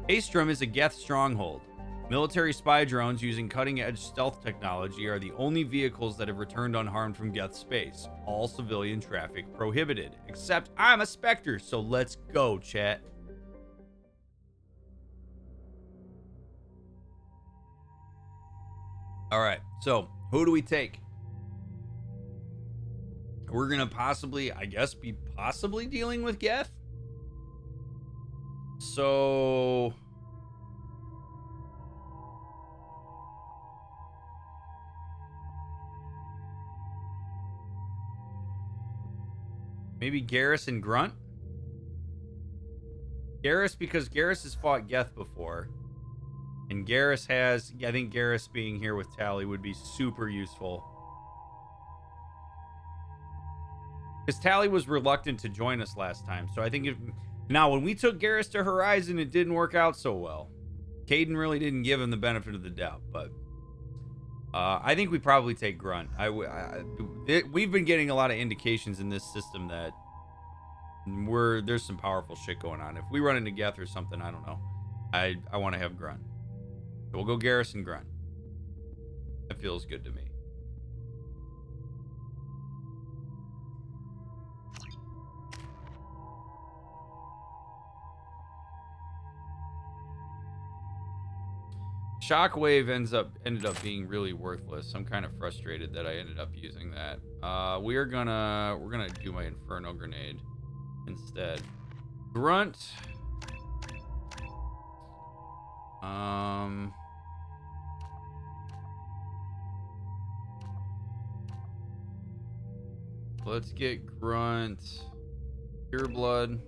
Haestrom is a Geth stronghold. Military spy drones using cutting-edge stealth technology are the only vehicles that have returned unharmed from Geth space. All civilian traffic prohibited. Except I'm a Spectre, so let's go, chat. Alright, so who do we take? We're gonna possibly, I guess, be possibly dealing with Geth? So... maybe Garrus and Grunt? Garrus, because Garrus has fought Geth before. And Garrus has... I think Garrus being here with Tally would be super useful. Because Tally was reluctant to join us last time. So I think if... now, when we took Garrus to Horizon, it didn't work out so well. Caden really didn't give him the benefit of the doubt, but... I think we probably take Grunt. We've been getting a lot of indications in this system that there's some powerful shit going on. If we run into Geth or something, I don't know. I want to have Grunt. So we'll go Garrus and Grunt. That feels good to me. Shockwave ended up being really worthless. I'm kind of frustrated that I ended up using that. We're gonna do my Inferno Grenade instead. Grunt. Let's get Grunt, Pure Blood,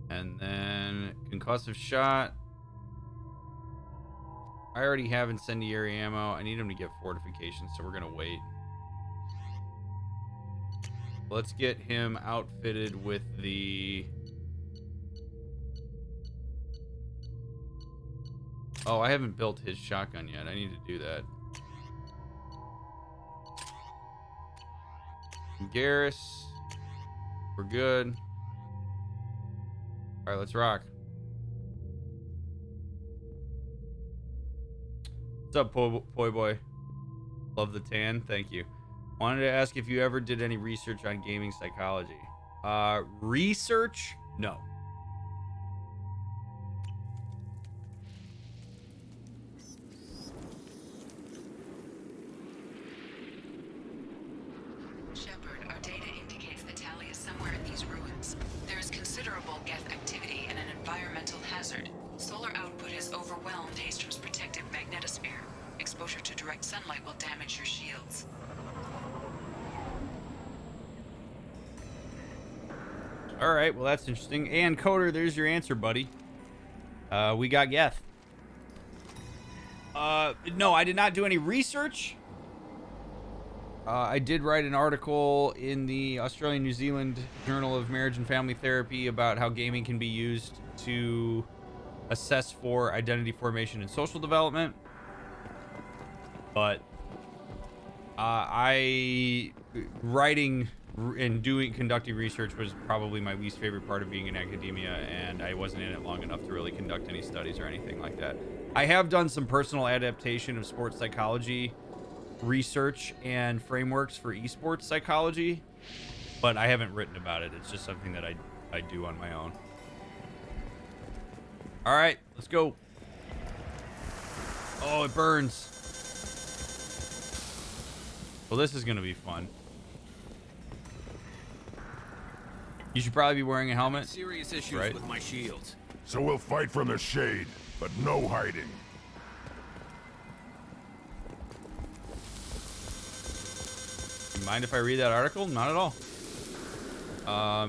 and then Concussive Shot. I already have incendiary ammo. I need him to get fortification, so we're gonna wait. Let's get him outfitted with the... oh, I haven't built his shotgun yet. I need to do that. Garrus. We're good. Alright, let's rock. What's up, Poi Boy? Love the tan. Thank you. Wanted to ask if you ever did any research on gaming psychology. Research? No. Shepard, our data indicates that Tally is somewhere in these ruins. There is considerable Geth activity and an environmental hazard. Solar output has overwhelmed Haestrom's protective magnetosphere. Exposure to direct sunlight will damage your shields. All right, well, that's interesting. And Coder, there's your answer, buddy. We got Geth. No, I did not do any research. I did write an article in the Australian New Zealand Journal of Marriage and Family Therapy about how gaming can be used to assess for identity formation and social development. But I writing and conducting research was probably my least favorite part of being in academia, and I wasn't in it long enough to really conduct any studies or anything like that. I have done some personal adaptation of sports psychology research and frameworks for esports psychology, but I haven't written about it. It's just something that I do on my own. All right, let's go. Oh, it burns. Well, this is going to be fun. You should probably be wearing a helmet. Serious issues right? with my shields. So we'll fight from the shade, but no hiding. You mind if I read that article? Not at all.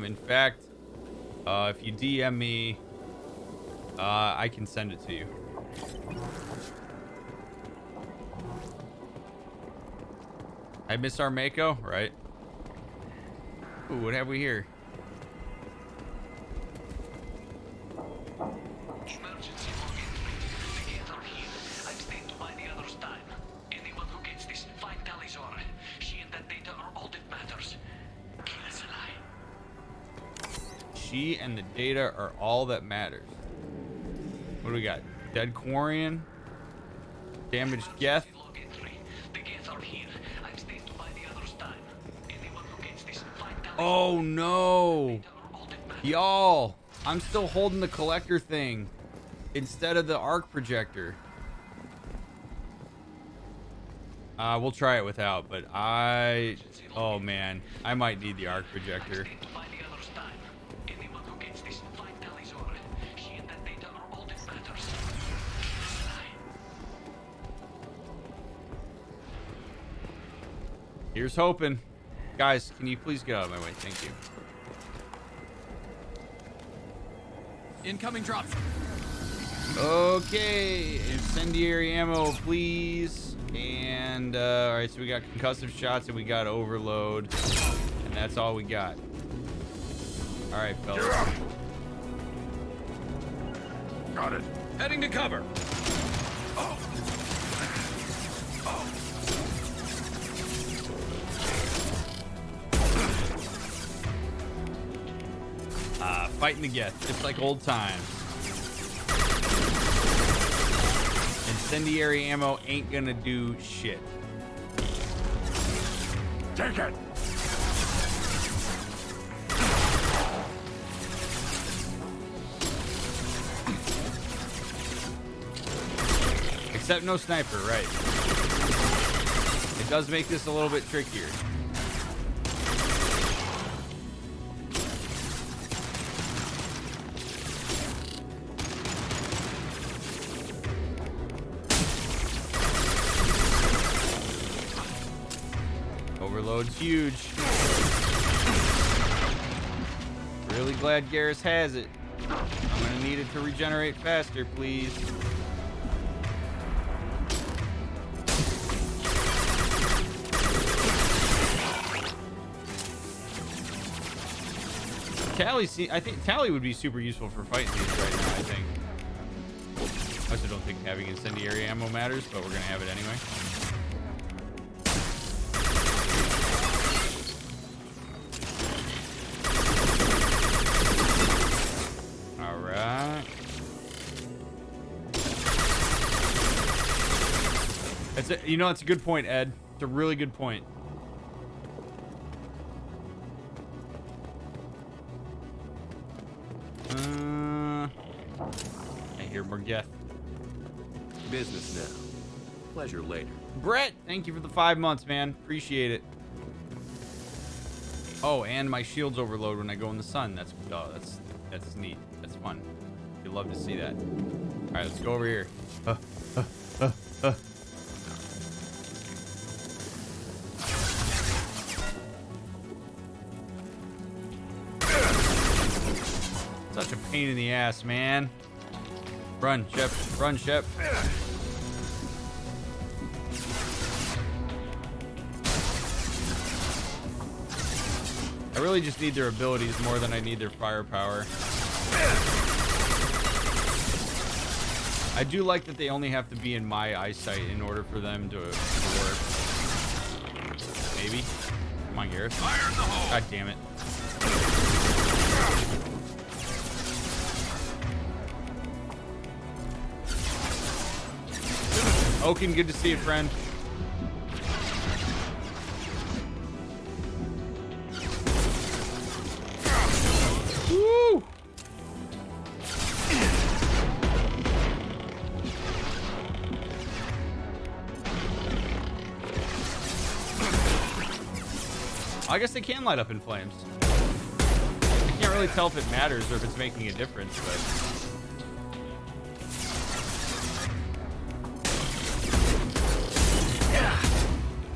In fact, if you DM me, I can send it to you. I miss our Mako, right? Ooh, what have we here? Emergency login. The gates are here. I'm staying to buy the others time. Anyone who gets this, find Talizora. She and that data are all that matters. Kill Salai. She and the data are all that matters. What do we got? Dead Quarian? Damaged Geth? Oh no! Y'all! I'm still holding the collector thing instead of the arc projector. We'll try it without, but oh man, I might need the arc projector. Here's hoping. Guys, can you please get out of my way? Thank you. Incoming drops. Okay, incendiary ammo, please. And all right, so we got concussive shots and we got overload, and that's all we got. All right, fellas. Got it. Heading to cover. Fighting the Geth, just like old times. Incendiary ammo ain't gonna do shit. Take it. Except no sniper, right? It does make this a little bit trickier. Overload's huge. Really glad Garrus has it. I'm gonna need it to regenerate faster, please. I think Tally would be super useful for fighting these right now, I think. I also don't think having incendiary ammo matters, but we're gonna have it anyway. It's a good point, Ed. It's a really good point. I hear more Geth. Business now. Pleasure later. Brett, thank you for the 5 months, man. Appreciate it. Oh, and my shields overload when I go in the sun. That's neat. That's fun. You love to see that. All right, let's go over here. Such a pain in the ass, man. Run, Shep. Run, Shep. I really just need their abilities more than I need their firepower. I do like that they only have to be in my eyesight in order for them to work. Maybe. Come on, Gareth. Fire in the hole. God damn it. Oaken, good to see you, friend. Woo! I guess they can light up in flames. I can't really tell if it matters or if it's making a difference, but...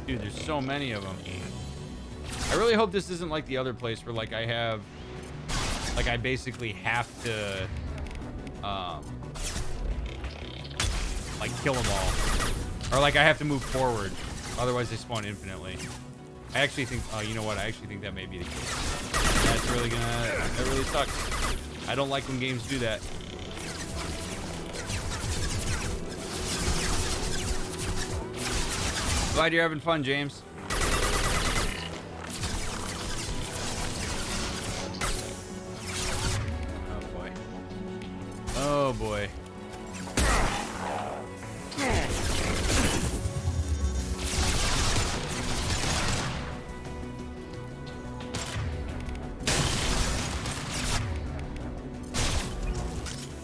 Dude, there's so many of them. I really hope this isn't like the other place where, like, I basically have to, like, kill them all. Or, like, I have to move forward. Otherwise, they spawn infinitely. I actually think, oh, you know what? I actually think that may be the case. That really sucks. I don't like when games do that. Glad you're having fun, James. Oh boy. Oh boy.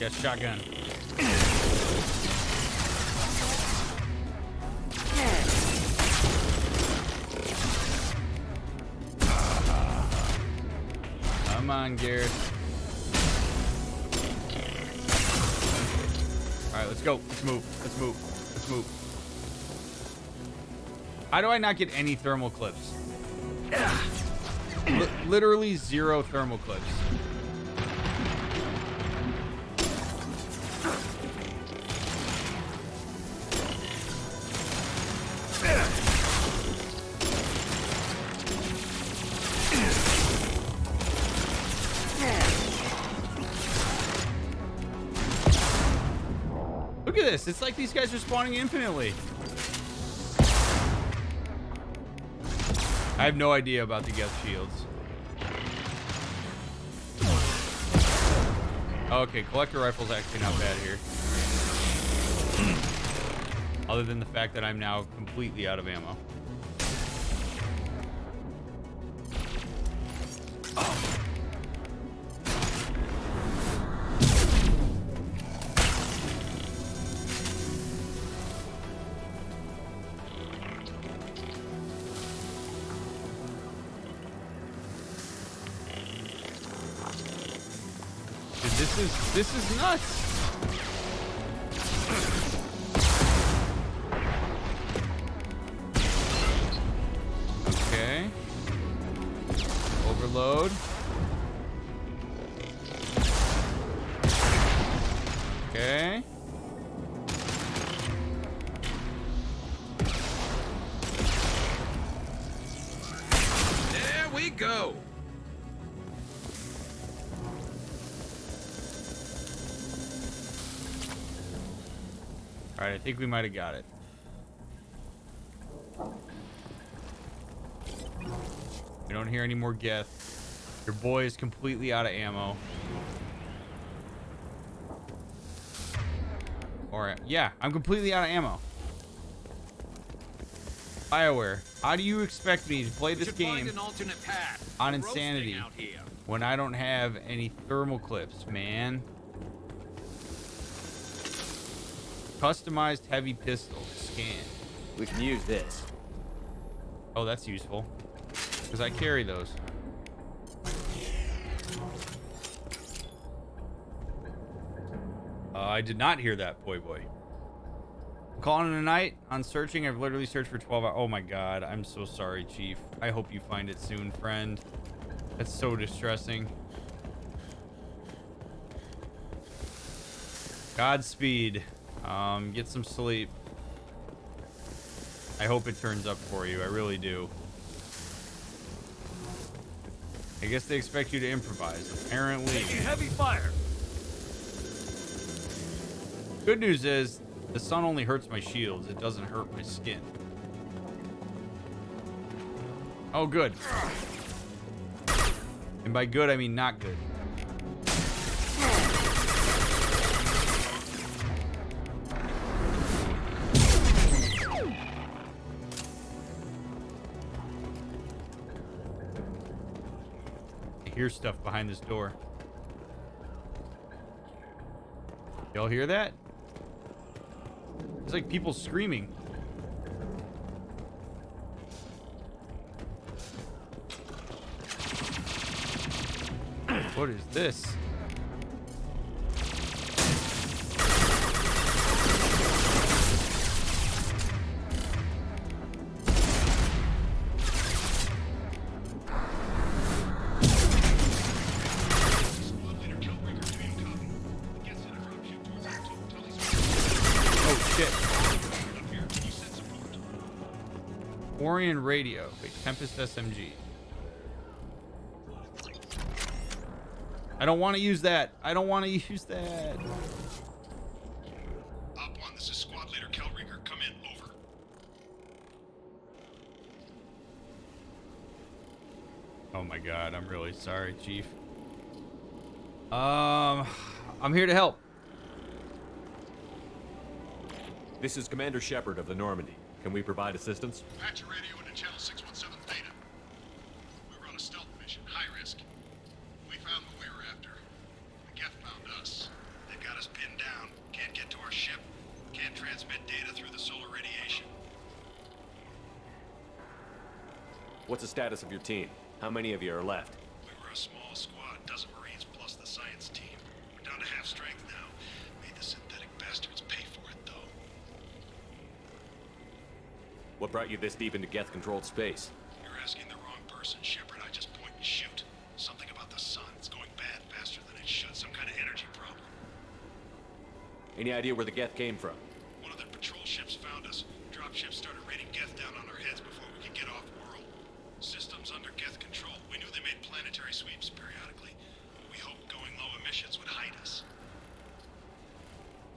Got shotgun. Come on, Garrett. All right, let's go. Let's move. Let's move. Let's move. How do I not get any thermal clips? Literally 0 thermal clips. Look at this. It's like these guys are spawning infinitely. I have no idea about the Geth shields. Okay, collector rifle's actually not bad here. Other than the fact that I'm now completely out of ammo. This is nuts. Okay. Overload. Okay. There we go. All right, I think we might have got it. We don't hear any more Geth. Your boy is completely out of ammo. Or, yeah, I'm completely out of ammo. BioWare, how do you expect me to play this game on insanity when I don't have any thermal clips, man? Customized heavy pistol. Scan. We can use this. Oh, that's useful. Because I carry those. I did not hear that, boy. I'm calling it a night on searching. I've literally searched for 12 hours. Oh my god. I'm so sorry, Chief. I hope you find it soon, friend. That's so distressing. Godspeed. Get some sleep. I hope it turns up for you. I really do. I guess they expect you to improvise. Apparently. Taking heavy fire. Good news is, the sun only hurts my shields. It doesn't hurt my skin. Oh, good. And by good, I mean not good. I hear stuff behind this door. Y'all hear that? It's like people screaming. What is this? Oh shit. Orion radio. Wait, Tempest SMG. I don't want to use that. I don't want to use that. Op 1, this is Squad Leader Kelringer. Come in, over. Oh my god, I'm really sorry, Chief. I'm here to help. This is Commander Shepard of the Normandy. Can we provide assistance? Patch your radio into channel 617 Beta. We were on a stealth mission, high risk. We found what we were after. The Geth found us. They got us pinned down. Can't get to our ship. Can't transmit data through the solar radiation. What's the status of your team? How many of you are left? We were a small squad, dozen Marines plus the science team. We're down to half strength now. Made the synthetic bastards pay for it, though. What brought you this deep into Geth-controlled space? You're asking the wrong person, Shepard. I just point and shoot. Something about the sun. It's going bad faster than it should. Some kind of energy problem. Any idea where the Geth came from? One of their patrol ships found us. Dropships started raining Geth down on our heads before we could get off-world. Systems under Geth control. We knew they made planetary sweeps periodically. We hoped going low emissions would hide us.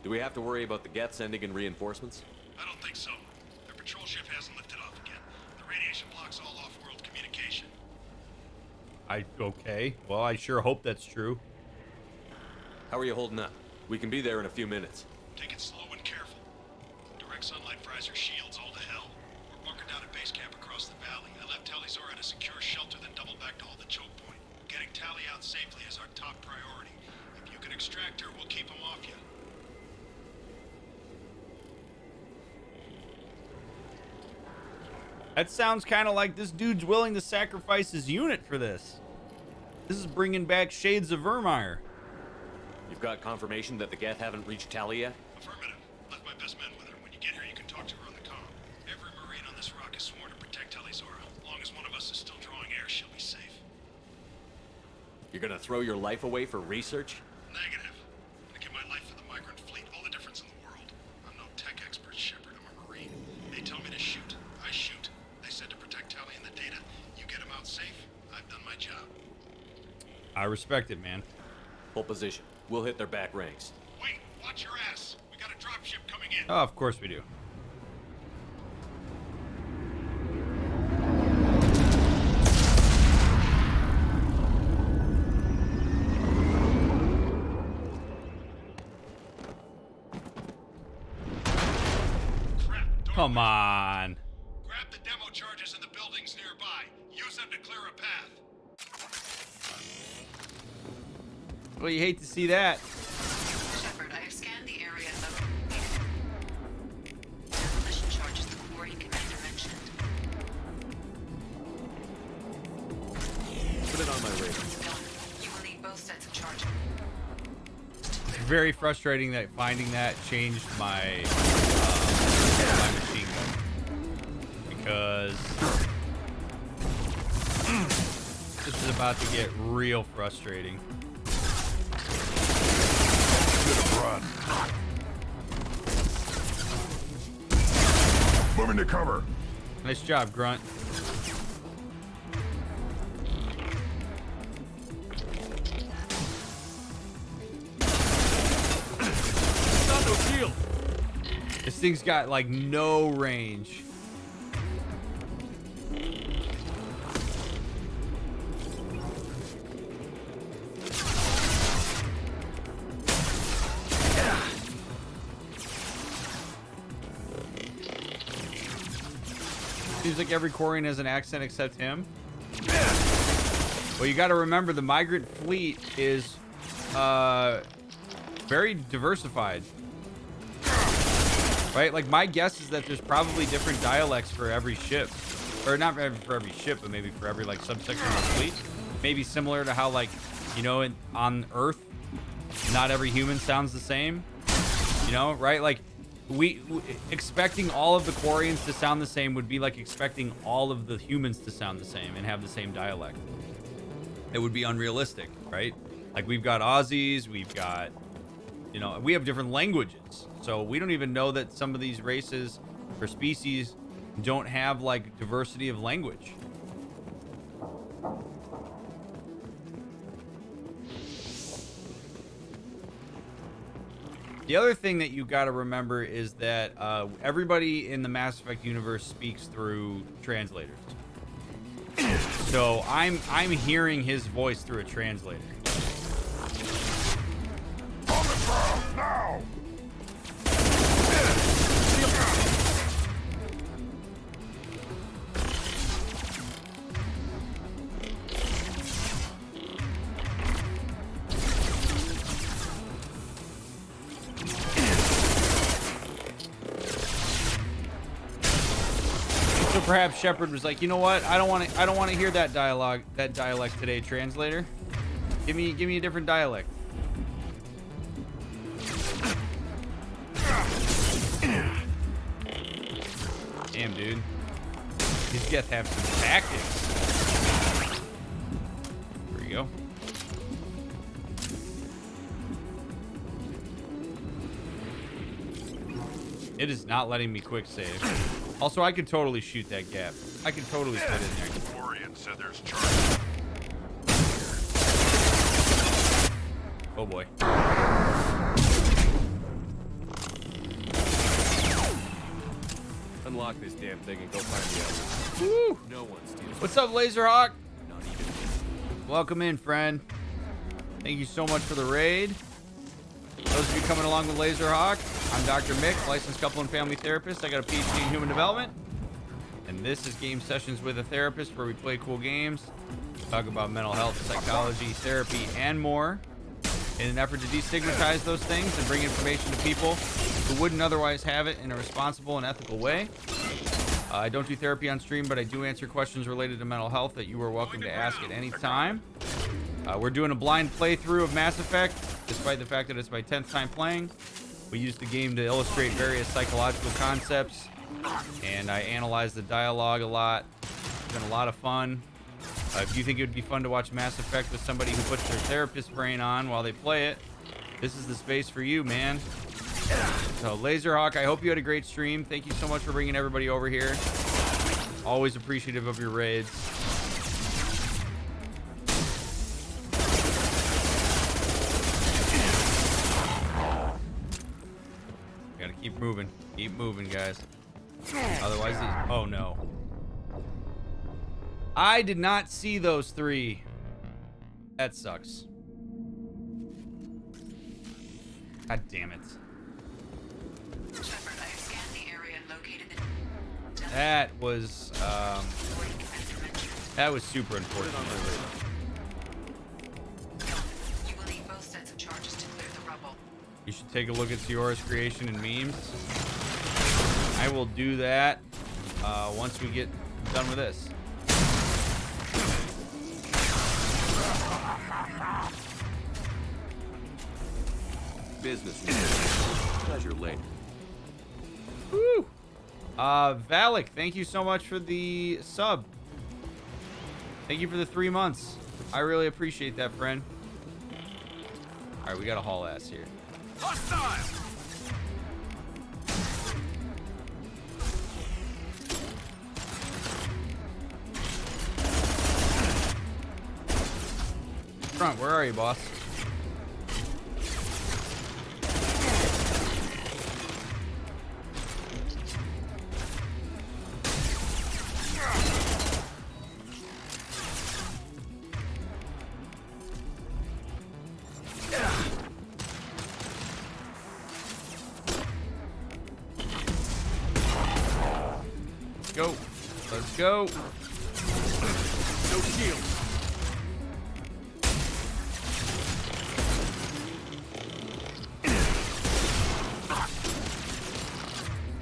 Do we have to worry about the Geth sending in reinforcements? I don't think so. Their patrol ship hasn't lifted off again. The radiation blocks all off-world communication. Okay. Well, I sure hope that's true. How are you holding up? We can be there in a few minutes. Take it slow and careful. Direct sunlight fries our shields all to hell. We're bunkered down at base camp across the valley. I left Talizora at a secure shelter, then doubled back to hold the choke point. Getting Tally out safely is our top priority. If you can extract her, we'll keep him off you. That sounds kind of like this dude's willing to sacrifice his unit for this. This is bringing back Shades of Vermeer. You've got confirmation that the Geth haven't reached Tally yet? Affirmative. Left my best men with her. When you get here, you can talk to her on the comm. Every Marine on this rock is sworn to protect Talizora. As long as one of us is still drawing air, she'll be safe. You're gonna throw your life away for research? Negative. I give my life for the migrant fleet. All the difference in the world. I'm no tech expert, Shepard. I'm a Marine. They tell me to shoot. I shoot. They said to protect Tally and the data. You get them out safe. I've done my job. I respect it, man. Hold position. We'll hit their back ranks. Wait, watch your ass. We got a dropship coming in. Oh, of course we do. Come on. Grab the demo charges in the buildings nearby. Use them to clear a path. Well, you hate to see that. Shepard, I have scanned the area of demolition charges the quarry commander mentioned. Put it on my radar. Done. You will need both sets of charges. Very frustrating that finding that changed my my machine gun, because this is about to get real frustrating. Run. Moving to cover. Nice job, Grunt. Not no shield. This thing's got like no range. Seems like every Quarian has an accent except him. Well, you got to remember the migrant fleet is very diversified. Right? Like, my guess is that there's probably different dialects for every ship. Or not for every ship, but maybe for every, like, subsection of the fleet. Maybe similar to how, like, you know, on Earth, not every human sounds the same. You know, right? Like, we expecting all of the Quarians to sound the same would be like expecting all of the humans to sound the same and have the same dialect. It would be unrealistic, right? Like, we've got Aussies, we've got, you know, we have different languages. So we don't even know that some of these races or species don't have, like, diversity of language. The other thing that you got to remember is that everybody in the Mass Effect universe speaks through translators. So I'm hearing his voice through a translator. On the ground now! So perhaps Shepard was like, you know what? I don't want to hear that dialect today, translator. Give me a different dialect. Damn, dude. These guys have some tactics. There we go. It is not letting me quick save. Also, I could totally shoot that gap. I could totally fit in there. Quarian said there's charges. Oh boy. Unlock this damn thing and go find the others. Woo! No one steals. What's up, Laserhawk? Not even. Welcome in, friend. Thank you so much for the raid. Those of you coming along with Laserhawk, I'm Dr. Mick, licensed couple and family therapist. I got a PhD in human development. And this is Game Sessions with a Therapist, where we play cool games, talk about mental health, psychology, therapy, and more, in an effort to destigmatize those things and bring information to people who wouldn't otherwise have it in a responsible and ethical way. I don't do therapy on stream, but I do answer questions related to mental health that you are welcome to ask at any time. We're doing a blind playthrough of Mass Effect, despite the fact that it's my 10th time playing. We use the game to illustrate various psychological concepts, and I analyze the dialogue a lot. It's been a lot of fun. If you think it would be fun to watch Mass Effect with somebody who puts their therapist brain on while they play it, this is the space for you, man. So, Laserhawk, I hope you had a great stream. Thank you so much for bringing everybody over here. Always appreciative of your raids. Gotta keep moving. Keep moving, guys. Otherwise, oh no. I did not see those three. That sucks. God damn it. That was super unfortunate. You will need both sets of charges to clear the rubble. You should take a look at Siora's creation and memes. I will do that once we get done with this. Business. Pleasure later. Woo! Valak, thank you so much for the sub. Thank you for the 3 months. I really appreciate that, friend. All right, we got a haul ass here. Hostile! Front, where are you, boss? Go. Let's go. No shield.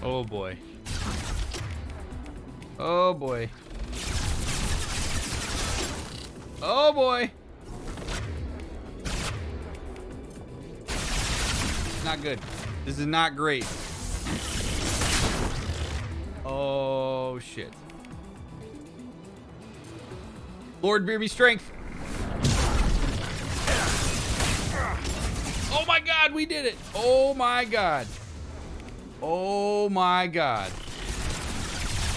Oh boy. Oh boy. Oh boy. Not good. This is not great. Oh shit. Lord bear me strength. Oh my god, we did it. Oh my god. Oh my god.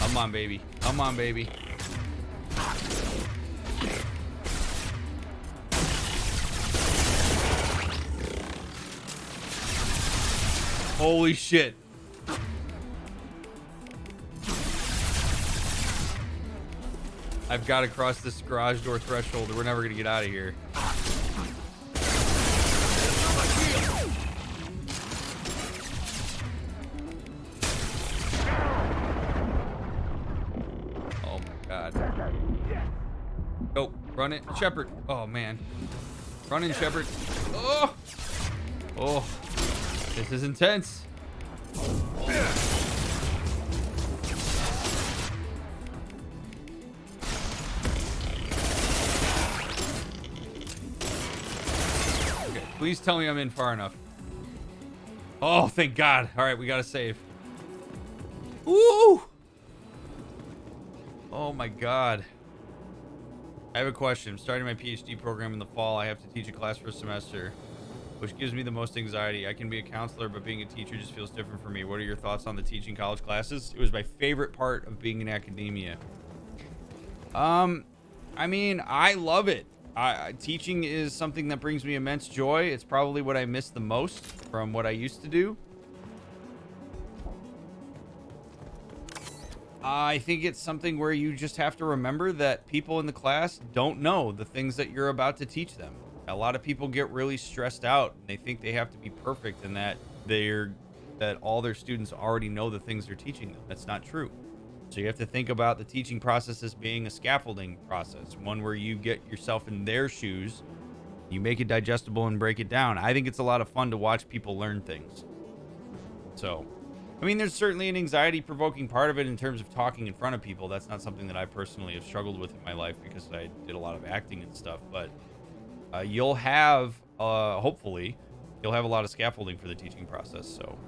Come on, baby. Come on, baby. Holy shit. I've got to cross this garage door threshold or we're never going to get out of here. Oh my god. Go, run it, Shepard. Oh man. Run in, Shepard. Oh! Oh. This is intense. Okay, please tell me I'm in far enough. Oh, thank God. All right, we got to save. Woo! Oh my God. I have a question. I'm starting my PhD program in the fall. I have to teach a class for a semester, which gives me the most anxiety. I can be a counselor, but being a teacher just feels different for me. What are your thoughts on the teaching college classes? It was my favorite part of being in academia. I mean, I love it. Teaching is something that brings me immense joy. It's probably what I miss the most from what I used to do. I think it's something where you just have to remember that people in the class don't know the things that you're about to teach them. A lot of people get really stressed out. They think they have to be perfect and that all their students already know the things they're teaching them. That's not true. So you have to think about the teaching process as being a scaffolding process, one where you get yourself in their shoes, you make it digestible and break it down. I think it's a lot of fun to watch people learn things. So, I mean, there's certainly an anxiety-provoking part of it in terms of talking in front of people. That's not something that I personally have struggled with in my life because I did a lot of acting and stuff, but you'll have, hopefully, you'll have a lot of scaffolding for the teaching process, so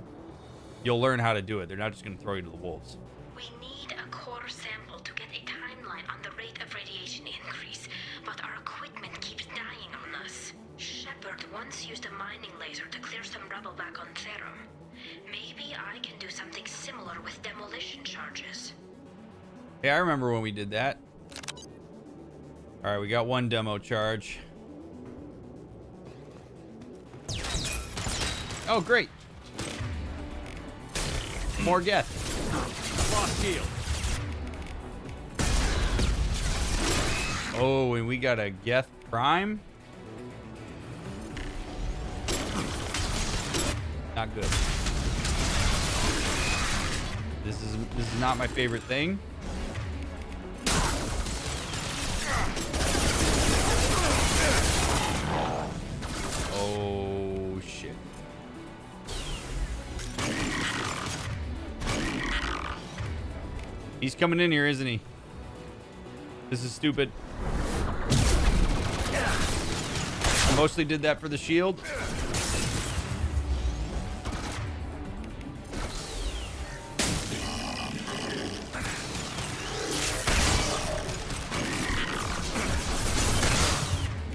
you'll learn how to do it. They're not just going to throw you to the wolves. We need a core sample to get a timeline on the rate of radiation increase, but our equipment keeps dying on us. Shepard once used a mining laser to clear some rubble back on Therum. Maybe I can do something similar with demolition charges. Yeah, I remember when we did that. All right, we got one demo charge. Oh, great. More Geth. Lost shield. Oh, and we got a Geth Prime. Not good. This is not my favorite thing. Oh shit. He's coming in here, isn't he? This is stupid. I mostly did that for the shield.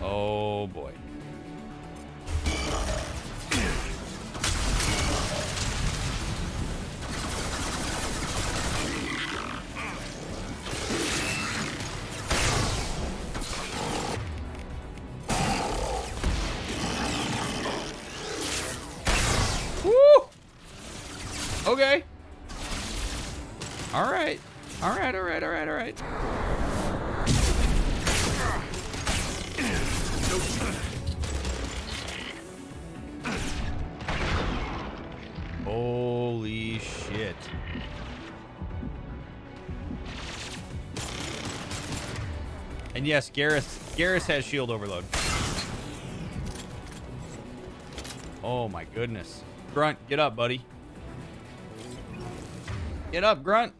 Oh boy. Okay. All right. All right. All right. All right. All right. Holy shit. And yes, Garrus has shield overload. Oh my goodness. Grunt, get up, buddy. Get up, Grunt.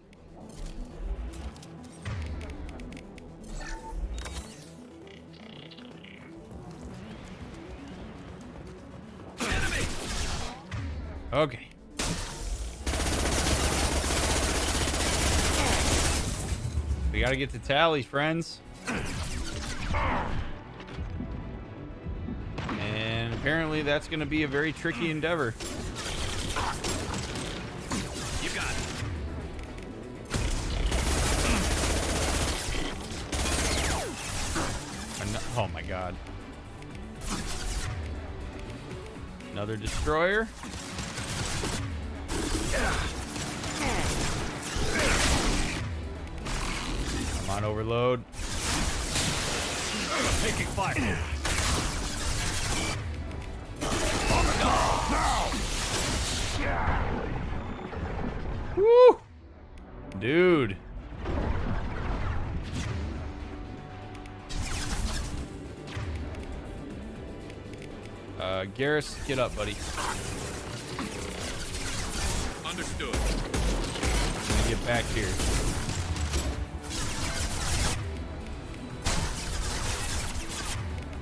Okay. We gotta get to Tally, friends. And apparently that's gonna be a very tricky endeavor. You got it. Oh my god. Another destroyer. Come on, overload. Taking fire. Woo! Dude. Garrus, get up, buddy. Understood. Let me get back here.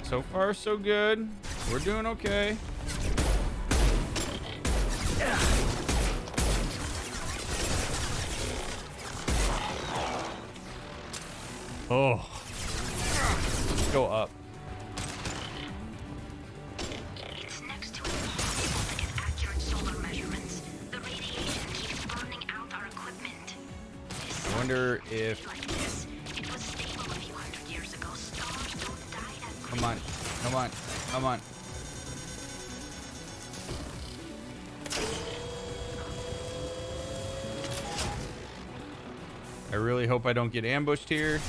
So far, so good. We're doing okay. Oh. Let's go up. It's next to impossible to get accurate solar measurements. The radiation keeps burning out our equipment. I wonder if... Like this, it was stable a few hundred years ago. Stars don't die that quickly. Come on. Come on. Come on. I really hope I don't get ambushed here.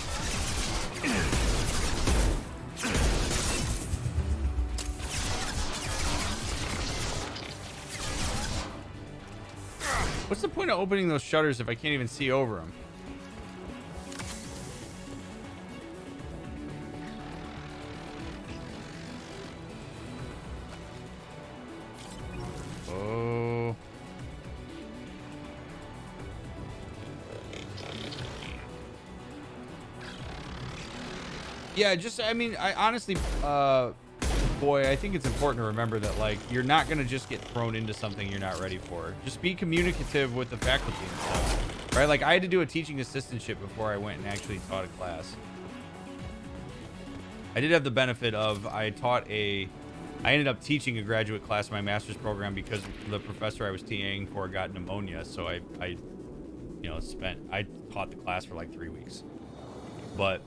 What's the point of opening those shutters if I can't even see over them? Oh. Yeah, just, I mean, I honestly, boy, I think it's important to remember that, like, you're not going to just get thrown into something you're not ready for. Just be communicative with the faculty and stuff, right? Like, I had to do a teaching assistantship before I went and actually taught a class. I did have the benefit of, I ended up teaching a graduate class in my master's program because the professor I was TAing for got pneumonia, so I taught the class for like 3 weeks. But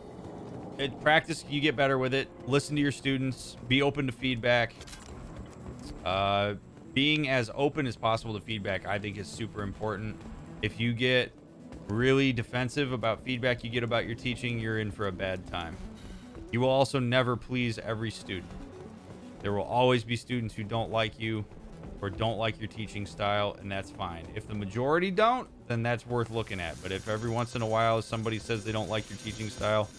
practice, you get better with it. Listen to your students. Be open to feedback. Being as open as possible to feedback, I think, is super important. If you get really defensive about feedback you get about your teaching, you're in for a bad time. You will also never please every student. There will always be students who don't like you or don't like your teaching style, and that's fine. If the majority don't, then that's worth looking at. But if every once in a while somebody says they don't like your teaching style,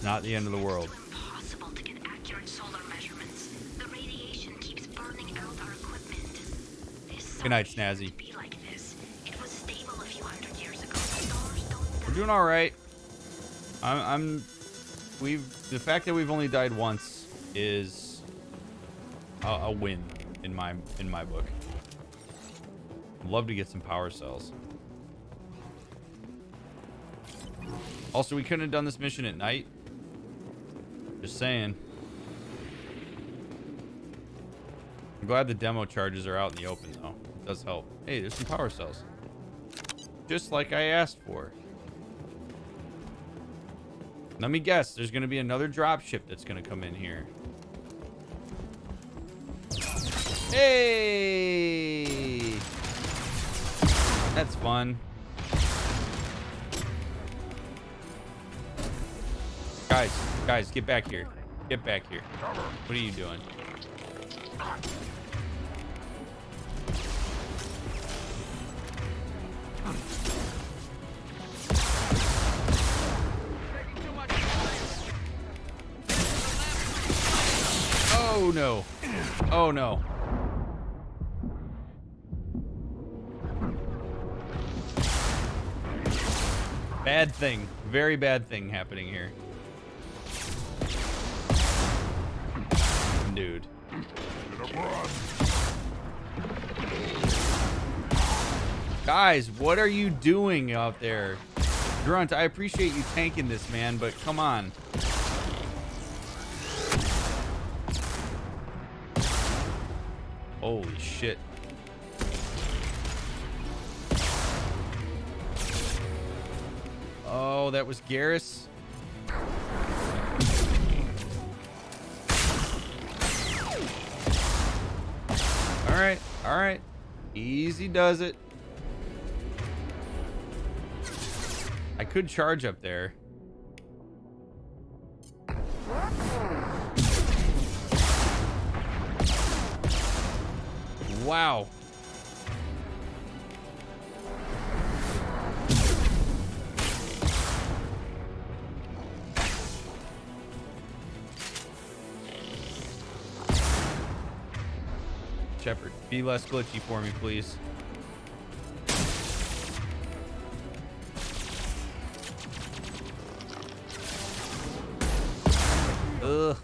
not the end of the world. Impossible to get accurate solar measurements. The radiation keeps burning out our equipment. This Good night, Snazzy. be like this. It was stable a few hundred years ago. Stars don't We're doing all right. The fact that we've only died once is a win in my book. I'd love to get some power cells. Also, we couldn't have done this mission at night. Just saying. I'm glad the demo charges are out in the open, though. It does help. Hey, there's some power cells. Just like I asked for. Let me guess. There's going to be another dropship that's going to come in here. Hey! That's fun. Guys, get back here. Get back here. What are you doing? no. Oh no. Bad thing. Very bad thing happening here. Dude. Guys, what are you doing out there? Grunt, I appreciate you tanking this, man, but come on. Holy shit. Oh, that was Garrus. Alright, alright. Easy does it. I could charge up there. Wow. Shepard, be less glitchy for me, please. Ugh.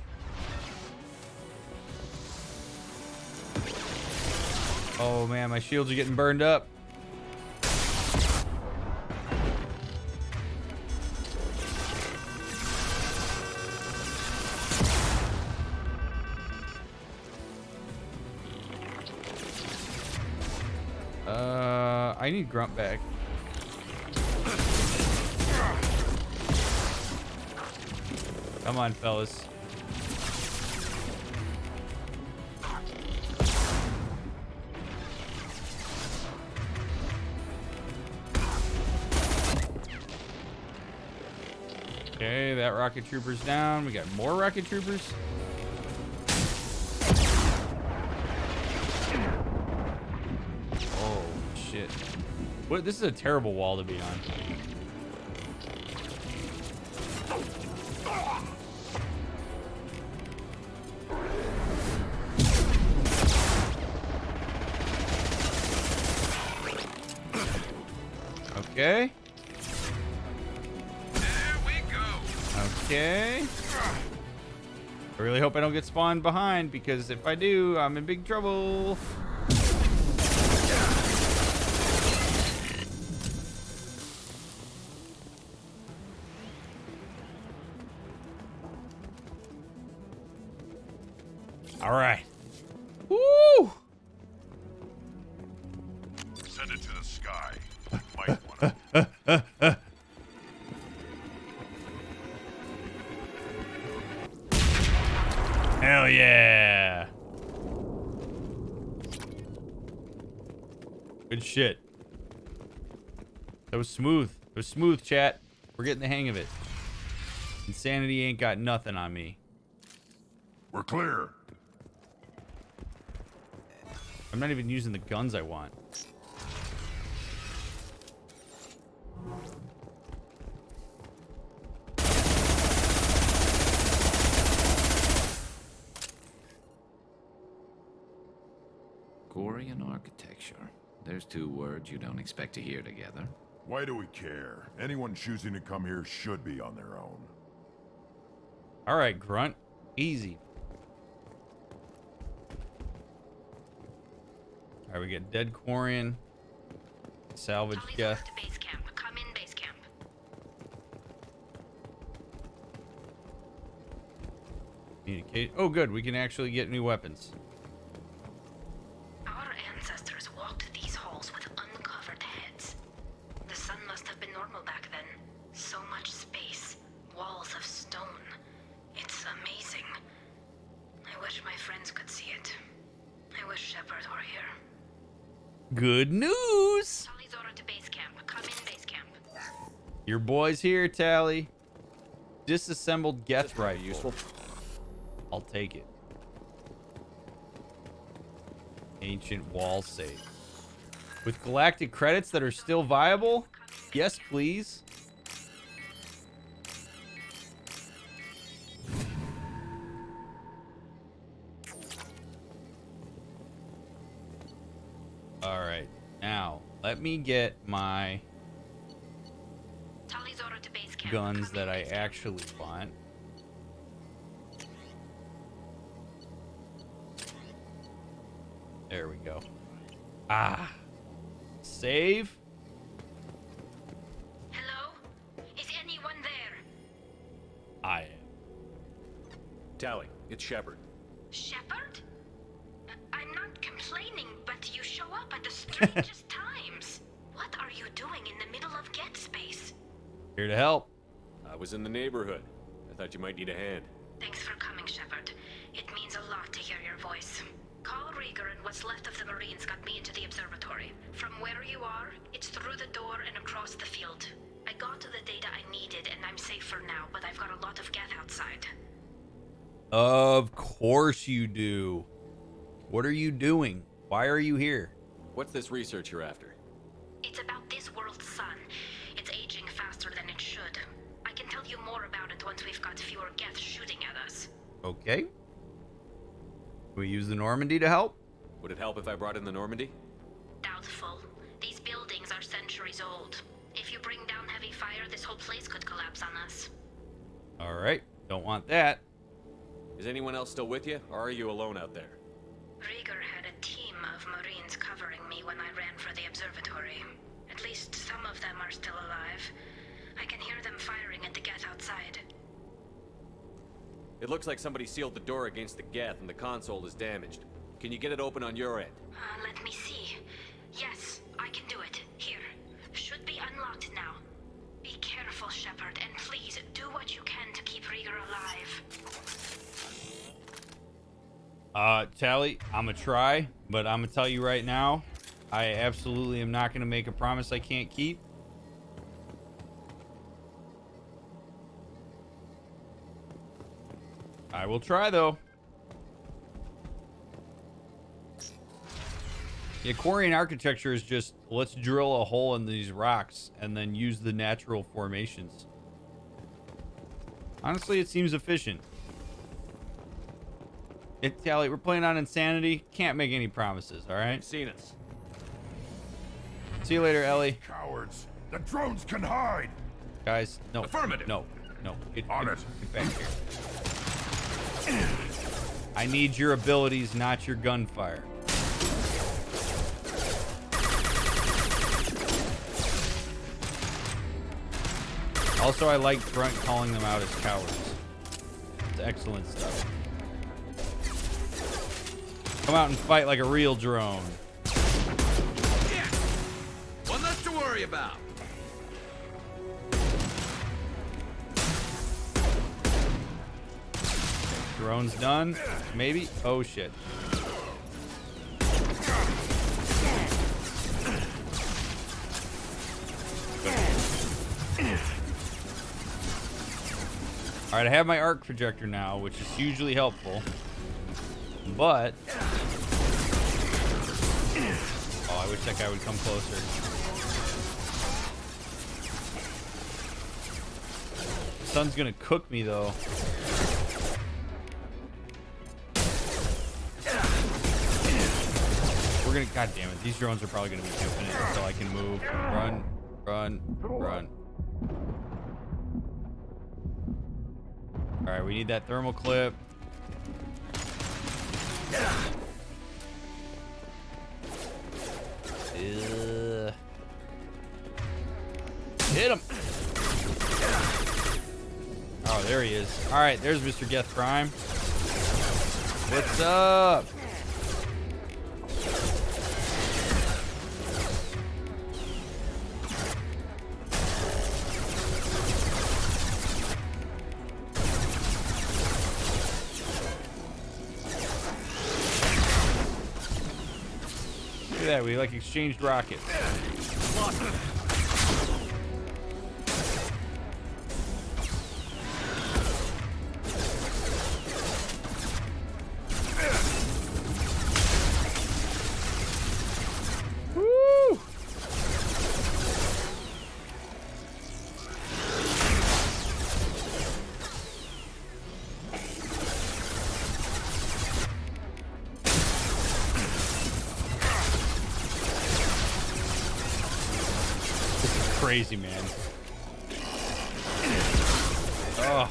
Oh man, my shields are getting burned up. I need Grunt back. Come on, fellas. Okay, that rocket trooper's down. We got more rocket troopers. Oh, shit. What? This is a terrible wall to be on. Okay. There we go. Okay. I really hope I don't get spawned behind, because if I do, I'm in big trouble. All right. Woo! Send it to the sky. Might wanna. Hell yeah. Good shit. That was smooth. It was smooth, chat. We're getting the hang of it. Insanity ain't got nothing on me. We're clear. I'm not even using the guns I want. Quarian architecture. There's two words you don't expect to hear together. Why do we care? Anyone choosing to come here should be on their own. All right, Grunt. Easy. All right, we get dead Quarian. Salvage Geth. Base camp. Come in base camp. Communicate. Oh, good. We can actually get new weapons. Our ancestors walked these halls with uncovered heads. The sun must have been normal back then. So much space. Walls of stone. It's amazing. I wish my friends could see it. I wish Shepard were here. Good news. Tally's order to base camp. Come in base camp. Your boy's here, Tally. Disassembled Geth rifle. Useful. I'll take it. Ancient wall safe. With galactic credits that are still viable? Yes, please. Now, let me get my Tali's order to base camp. guns that I actually want. There we go. Ah. Save. Hello? Is anyone there? I am. Tally, it's Shepard. Shepard? I'm not complaining, but you show up at the strangest times. What are you doing in the middle of Get Space? Here to help. I was in the neighborhood. I thought you might need a hand. Thanks for coming, Shepard. It means a lot to hear your voice. Carl Rieger and what's left of the Marines got me into the observatory. From where you are, it's through the door and across the field. I got to the data I needed and I'm safe for now, but I've got a lot of Geth outside. Of course you do. What are you doing? Why are you here? What's this research you're after? It's about this world's sun. It's aging faster than it should. I can tell you more about it once we've got fewer Geth shooting at us. Okay. Can we use the Normandy to help? Would it help if I brought in the Normandy? Doubtful. These buildings are centuries old. If you bring down heavy fire, this whole place could collapse on us. All right. Don't want that. Is anyone else still with you, or are you alone out there? Rieger had a team of Marines covering me when I ran for the observatory. At least some of them are still alive. I can hear them firing at the Geth outside. It looks like somebody sealed the door against the Geth and the console is damaged. Can you get it open on your end? Let me see. Yes, I can do it. Here. Should be unlocked now. Be careful, Shepard, and please do what you can to keep Rieger alive. Tally, I'm gonna try, but I'm gonna tell you right now, I absolutely am not gonna make a promise I can't keep. I will try, though. Yeah, Quarian architecture is just, let's drill a hole in these rocks and then use the natural formations. Honestly, it seems efficient. Tally, we're playing on Insanity. Can't make any promises, all right? Seen us. See you later, Ellie. Cowards! The drones can hide! Guys, no. Affirmative. No. Get On it. Get back here. I need your abilities, not your gunfire. Also, I like Grunt calling them out as cowards. It's excellent stuff. Come out and fight like a real drone. Yeah. One less to worry about. Drone's done. Maybe. Oh, shit. All right, I have my arc projector now, which is hugely helpful. But oh, I wish that guy would come closer. The sun's gonna cook me though. We're gonna, god damn it, these drones are probably gonna be infinite until I can move. Run, run, run. All right, we need that thermal clip. Hit him. Oh, there he is. All right, there's Mr. Geth Prime. What's up? Look at that, we like exchanged rockets. Woo! This is crazy, man. Oh.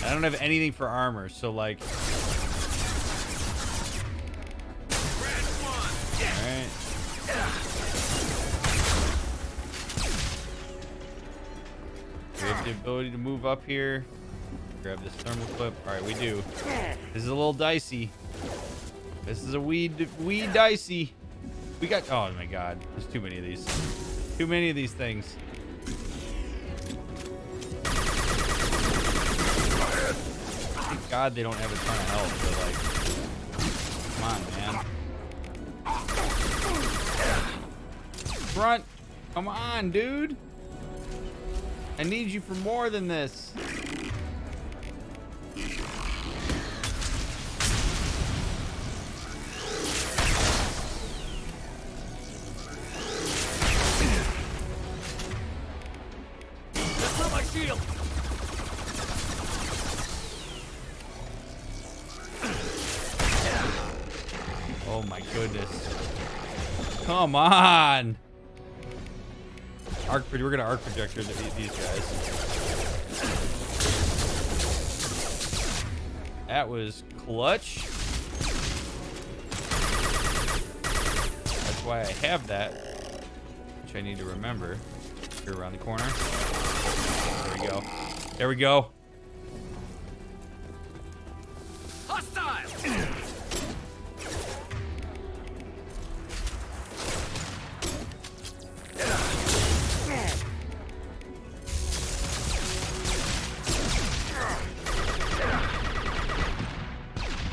I don't have anything for armor, so like... Alright. We have the ability to move up here. Grab this thermal clip. Alright, we do. This is a little dicey. This is a wee dicey. We got... Oh my god. There's too many of these. Too many of these things. Thank God they don't have a ton of health, but like... Come on, man. Grunt! Come on, dude! I need you for more than this. That's not my shield! Oh my goodness. Come on! We're gonna arc projector these guys. That was clutch. That's why I have that, which I need to remember. Here around the corner. There we go. There we go. Hostile!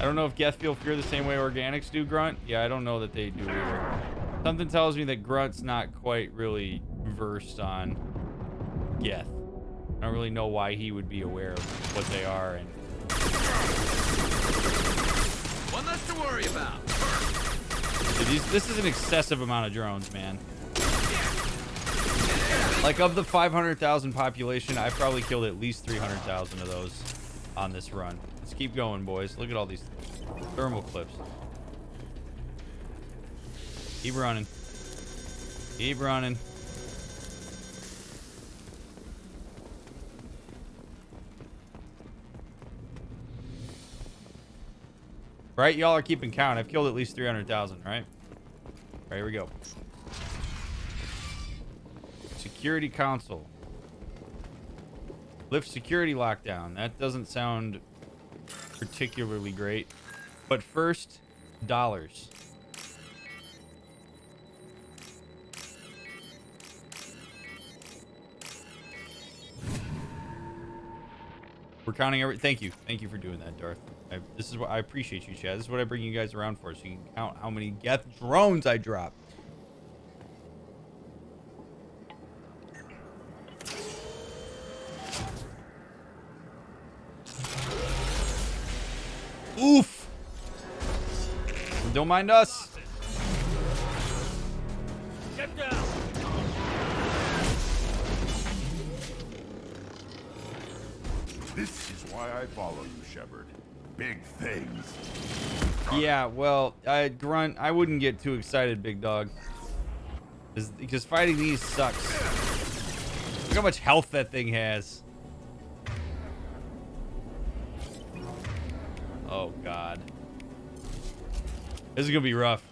I don't know if Geth feel fear the same way organics do, Grunt. Yeah, I don't know that they do either. Something tells me that Grunt's not quite really versed on Geth. I don't really know why he would be aware of what they are. And One less to worry about. dude, this is an excessive amount of drones, man. Like, of the 500,000 population, I've probably killed at least 300,000 of those on this run. Let's keep going, boys. Look at all these thermal clips. Keep running. Keep running. Right? Y'all are keeping count. I've killed at least 300,000, right? All right, here we go. Security console. Lift security lockdown. That doesn't sound particularly great. But first, dollars. We're counting every... Thank you. Thank you for doing that, Darth. This is what I appreciate you, Chad. This is what I bring you guys around for, so you can count how many Geth drones I drop. Oof! Don't mind us. Get down! This is why I follow you, Shepard. Big things. Yeah, well, Grunt, I wouldn't get too excited, big dog. Because fighting these sucks. Look how much health that thing has. Oh, God. This is going to be rough.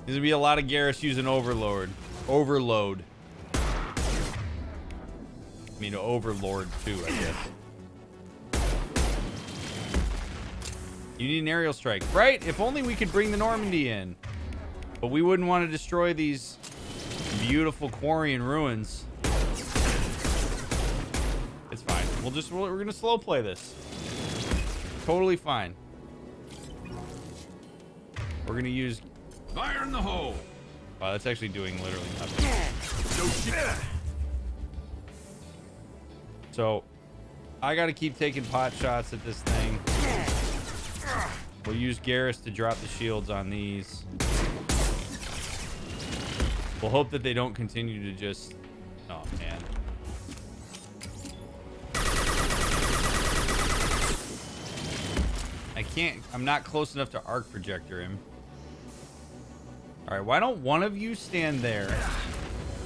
There's going to be a lot of Garrus using Overload. Overload. I mean, Overlord, too, I guess. You need an aerial strike. Right? If only we could bring the Normandy in. But we wouldn't want to destroy these beautiful Quarian ruins. It's fine. We're going to slow play this. Totally fine. We're going to use... Fire in the hole! Wow, that's actually doing literally nothing. No shit. So, I got to keep taking pot shots at this thing. We'll use Garrus to drop the shields on these. We'll hope that they don't continue to just... Oh, man. I I'm not close enough to arc projector him. All right, why don't one of you stand there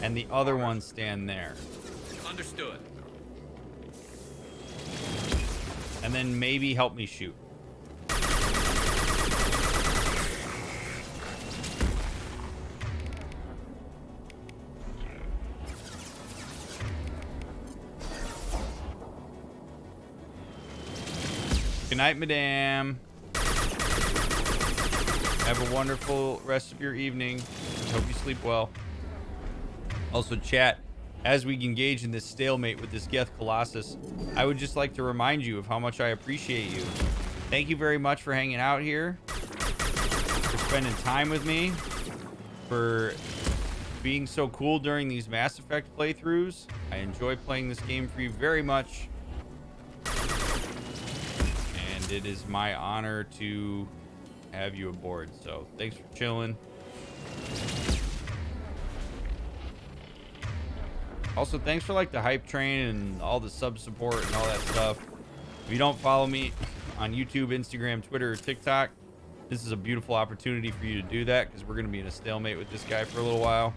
and the other one stand there? Understood. And then maybe help me shoot. Good night, madame. Have a wonderful rest of your evening. Hope you sleep well. Also, chat, as we engage in this stalemate with this Geth Colossus, I would just like to remind you of how much I appreciate you. Thank you very much for hanging out here, for spending time with me, for being so cool during these Mass Effect playthroughs. I enjoy playing this game for you very much. And it is my honor to have you aboard. So thanks for chilling. Also, thanks for like the hype train and all the sub support and all that stuff. If you don't follow me on YouTube, Instagram, Twitter, or TikTok, this is a beautiful opportunity for you to do that, because we're going to be in a stalemate with this guy for a little while.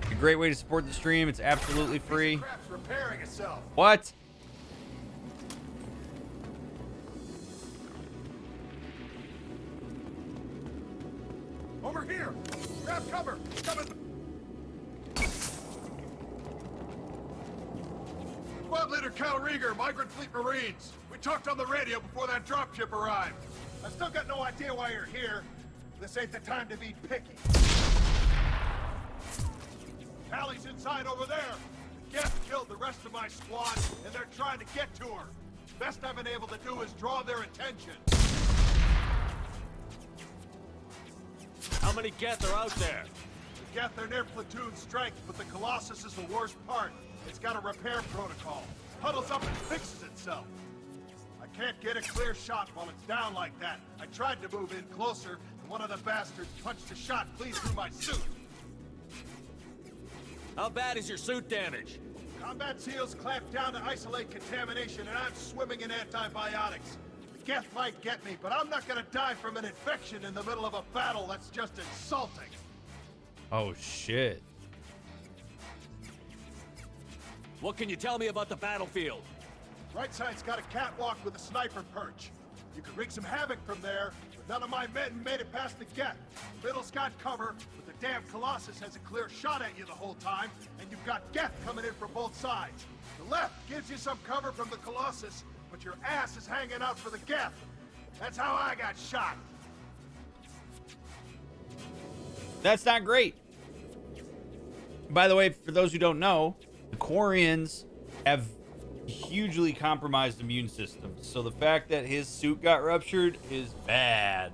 It's a great way to support the stream. It's absolutely free. What? Over here! Grab cover! Coming! Squad Leader Cal Rieger, Migrant Fleet Marines. We talked on the radio before that dropship arrived. I still got no idea why you're here. This ain't the time to be picky. Tally's inside over there. The Geth killed the rest of my squad, and they're trying to get to her. Best I've been able to do is draw their attention. How many Geth are out there? The Geth are near platoon strength, but the Colossus is the worst part. It's got a repair protocol. Huddles up and fixes itself. I can't get a clear shot while it's down like that. I tried to move in closer, and one of the bastards punched a shot clean through my suit. How bad is your suit damaged? Combat SEALs clamped down to isolate contamination, and I'm swimming in antibiotics. The Geth might get me, but I'm not gonna die from an infection in the middle of a battle. That's just insulting. Oh, shit. What can you tell me about the battlefield? Right side's got a catwalk with a sniper perch. You can wreak some havoc from there, but none of my men made it past the Geth. Middle's got cover, but the damn Colossus has a clear shot at you the whole time, and you've got Geth coming in from both sides. The left gives you some cover from the Colossus, but your ass is hanging out for the Geth. That's how I got shot. That's not great. By the way, for those who don't know, the Quarians have hugely compromised immune systems, so the fact that his suit got ruptured is bad.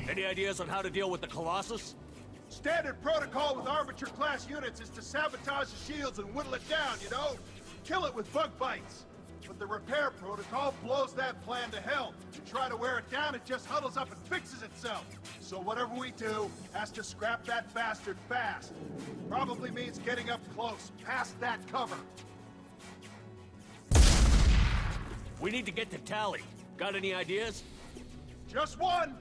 Any ideas on how to deal with the Colossus? Standard protocol with Arbiter-class units is to sabotage the shields and whittle it down, you know? Kill it with bug bites. But the repair protocol blows that plan to hell. You try to wear it down, it just huddles up and fixes itself. So whatever we do has to scrap that bastard fast. Probably means getting up close, past that cover. We need to get to Tally. Got any ideas? Just one.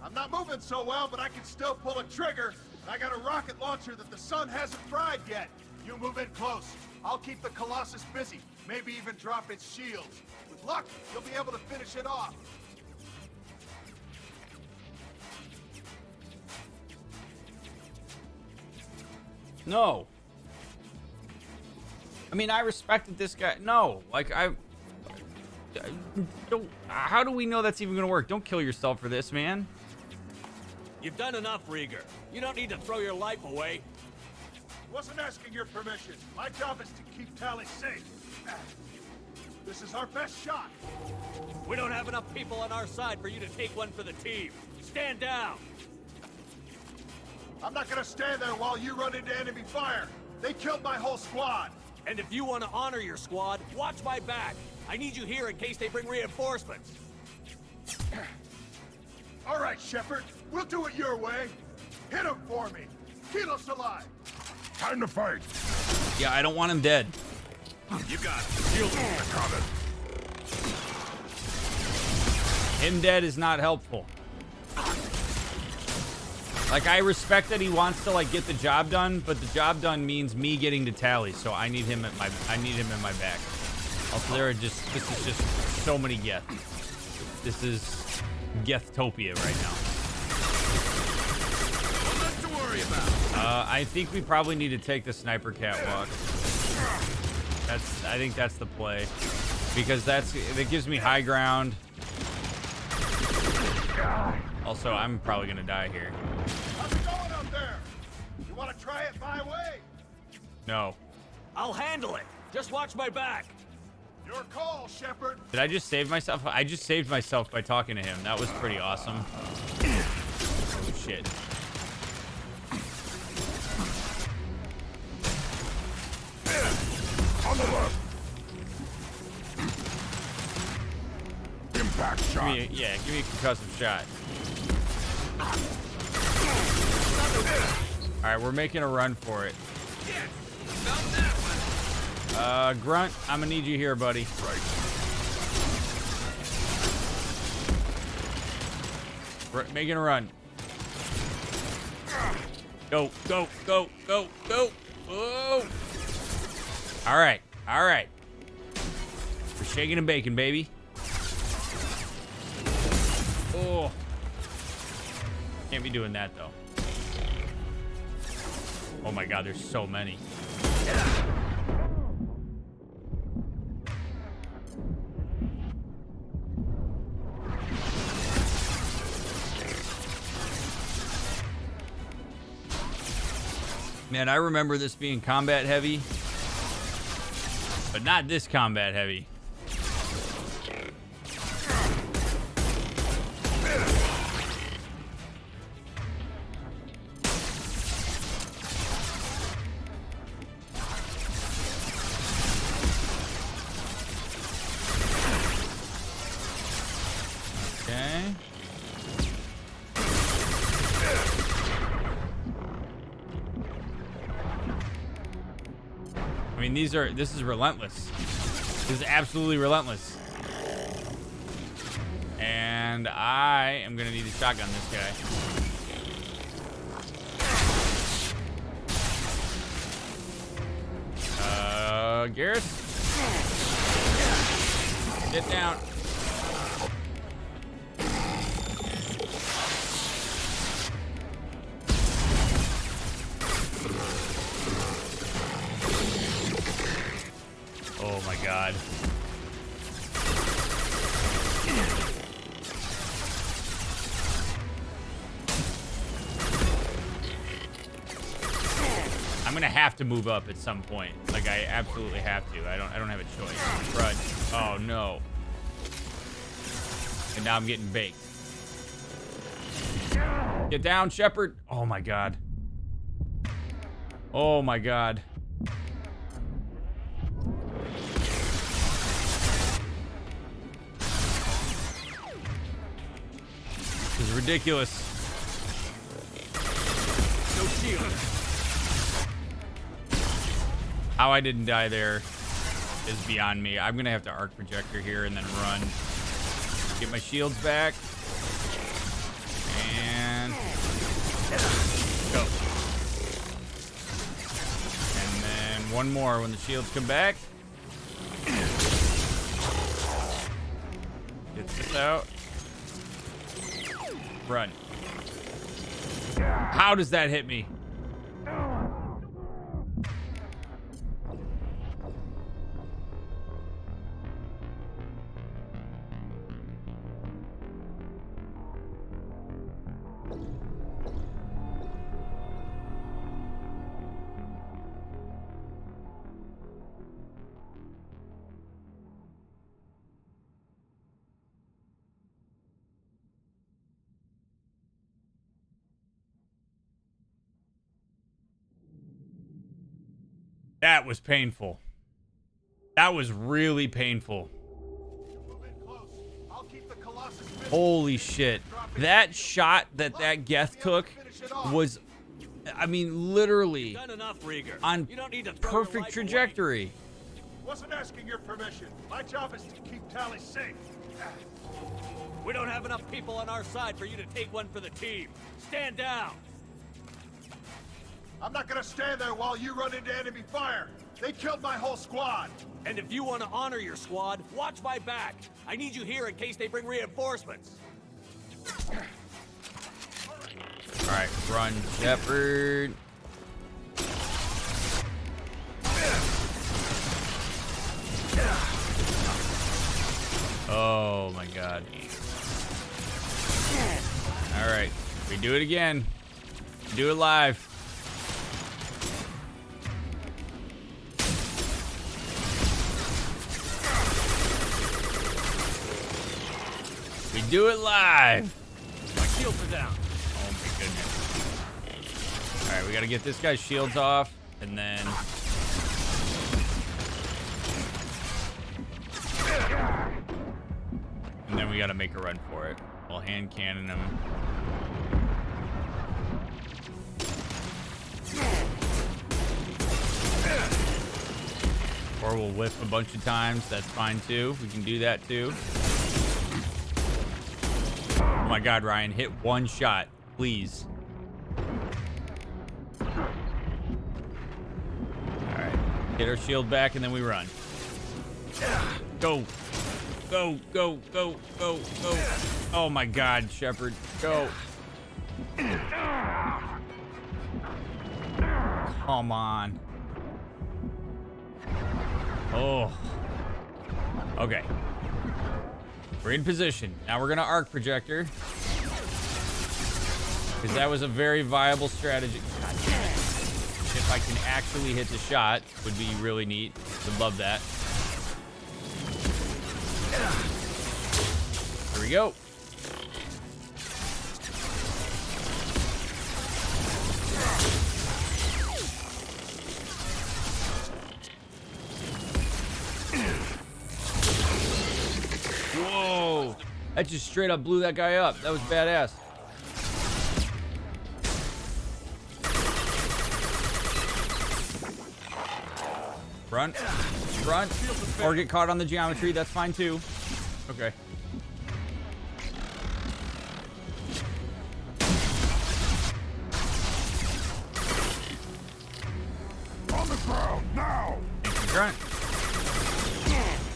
I'm not moving so well, but I can still pull a trigger. And I got a rocket launcher that the sun hasn't fried yet. You move in close. I'll keep the Colossus busy. Maybe even drop its shields. With luck, you'll be able to finish it off. No. I mean, I respected this guy. No, like I don't. How do we know that's even gonna work? Don't kill yourself for this, man. You've done enough, Rieger. You don't need to throw your life away. Wasn't asking your permission. My job is to keep Tally safe. This is our best shot. We don't have enough people on our side for you to take one for the team. Stand down. I'm not gonna stand there while you run into enemy fire. They killed my whole squad. And if you want to honor your squad, watch my back. I need you here in case they bring reinforcements. All right, Shepard. We'll do it your way. Hit him for me. Keep us alive. Time to fight. Yeah, I don't want him dead. You got it. Shield him. Him dead is not helpful. Like, I respect that he wants to like get the job done, but the job done means me getting to Tally, so I need him in my back. Also, this is just so many Geth. This is Gethtopia right now. Nothing to worry about. I think we probably need to take the sniper catwalk. I think that's the play, because that gives me high ground. Also, I'm probably gonna die here. How's it going up there? You want to try it my way? No. I'll handle it. Just watch my back. Your call, Shepard. Did I just save myself? I just saved myself by talking to him. That was pretty awesome. Oh, shit. On the left. Impact shot. Give me a concussive shot. Alright, we're making a run for it. Grunt, I'm gonna need you here, buddy. Making a run. Go, go, go, go, go. Oh. Alright, alright. We're shaking and baking, baby. Oh. Can't be doing that, though. Oh my god, there's so many. Man, I remember this being combat heavy, but not this combat heavy. Okay. I mean, this is relentless. This is absolutely relentless. And I am gonna need to shotgun this guy. Garrus? Get down. Oh my god. I'm gonna have to move up at some point. Like, I absolutely have to. I don't have a choice. Crud. Oh no. And now I'm getting baked. Get down, Shepard. Oh my god. Oh my god. This is ridiculous. No shield. How I didn't die there is beyond me. I'm gonna have to arc projector here and then run. Get my shields back. And go. And then one more when the shields come back. Get this out. Run. How does that hit me? That was painful. That was really painful. Holy shit. That shot that Geth took was, I mean, literally on perfect trajectory. Wasn't asking your permission. My job is to keep Tally safe. We don't have enough people on our side for you to take one for the team. Stand down. I'm not gonna stand there while you run into enemy fire. They killed my whole squad. And if you want to honor your squad, watch my back. I need you here in case they bring reinforcements. All right, run, Shepard. Oh my God. All right, we do it again. Do it live. We do it live. My shields are down. Oh my goodness. All right, we got to get this guy's shields off, and then. And then we got to make a run for it. We'll hand cannon him. Or we'll whiff a bunch of times. That's fine too. We can do that too. Oh my God, Ryan, hit one shot, please. All right, get our shield back and then we run. Go. Go, go, go, go, go. Oh my God, Shepard, go. Come on. Oh. Okay. We're in position. Now we're gonna arc projector. Because that was a very viable strategy. God damn it. If I can actually hit the shot, would be really neat. Would love that. Here we go. Whoa. That just straight up blew that guy up. That was badass. Front. Front. Or get caught on the geometry. That's fine too. Okay. On the ground now. Grunt.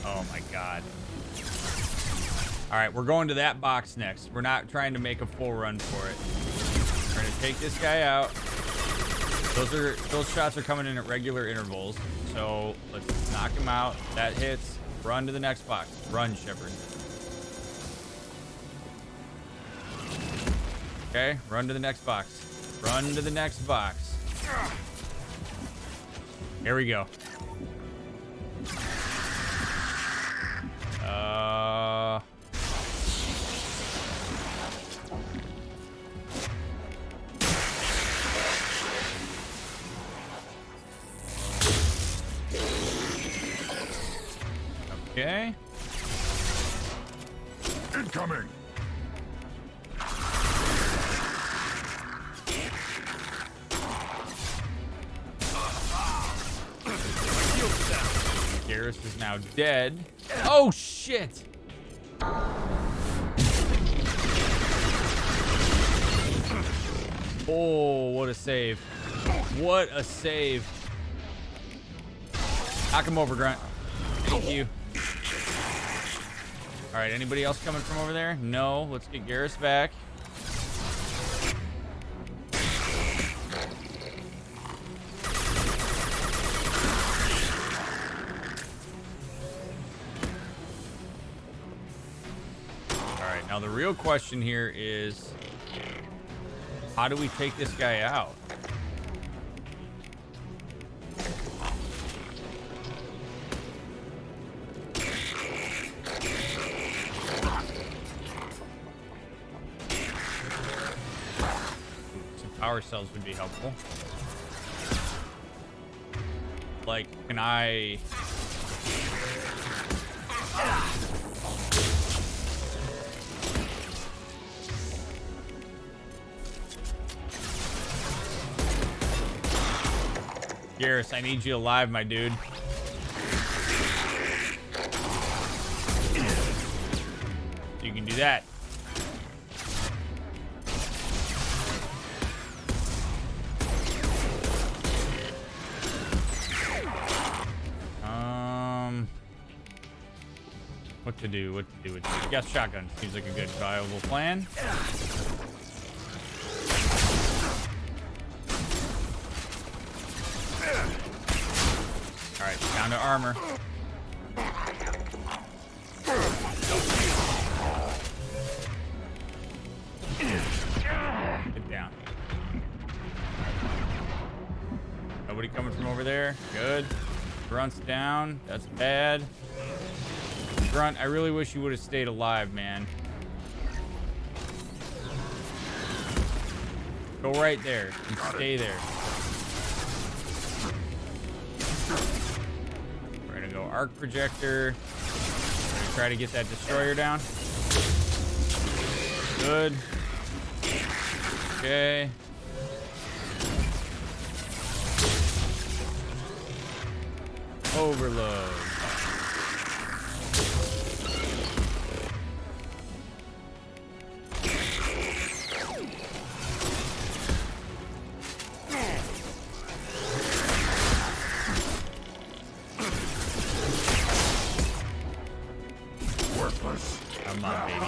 Oh my God. All right, we're going to that box next. We're not trying to make a full run for it. We're gonna take this guy out. Those shots are coming in at regular intervals. So let's knock him out. That hits. Run to the next box. Run, Shepard. Okay, run to the next box. Run to the next box. Here we go. Okay. Incoming. Garrus is now dead. Oh shit! Oh, what a save. What a save. Knock him over, Grunt. Thank you. All right, anybody else coming from over there? No. Let's get Garrus back. All right, now the real question here is, how do we take this guy out? Power cells would be helpful. Like, can I... Garrus, I need you alive, my dude. So you can do that. What to do? What to do? What to do? Guess shotgun seems like a good, viable plan. All right, down to armor. Get down. Nobody coming from over there. Good. Grunt's down. That's bad. Grunt, I really wish you would have stayed alive, man. Go right there and stay there. We're gonna go arc projector. We're gonna try to get that destroyer down. Good. Okay. Overload. Come on, baby.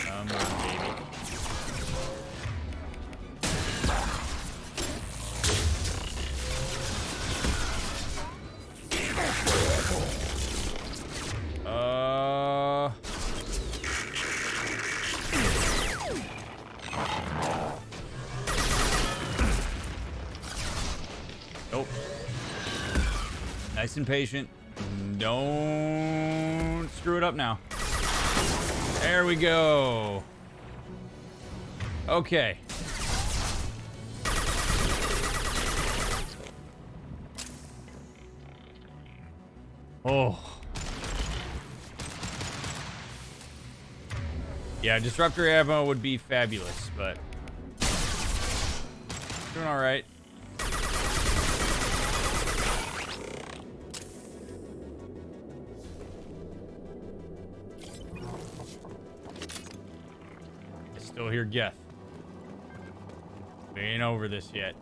Come on, baby. Nope. Nice and patient. Don't screw it up now. There we go. Okay. Oh. Yeah, disruptor ammo would be fabulous, but doing all right. Still hear Geth. We ain't over this yet.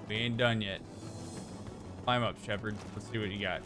We ain't done yet. Climb up, Shepard. Let's see what you got.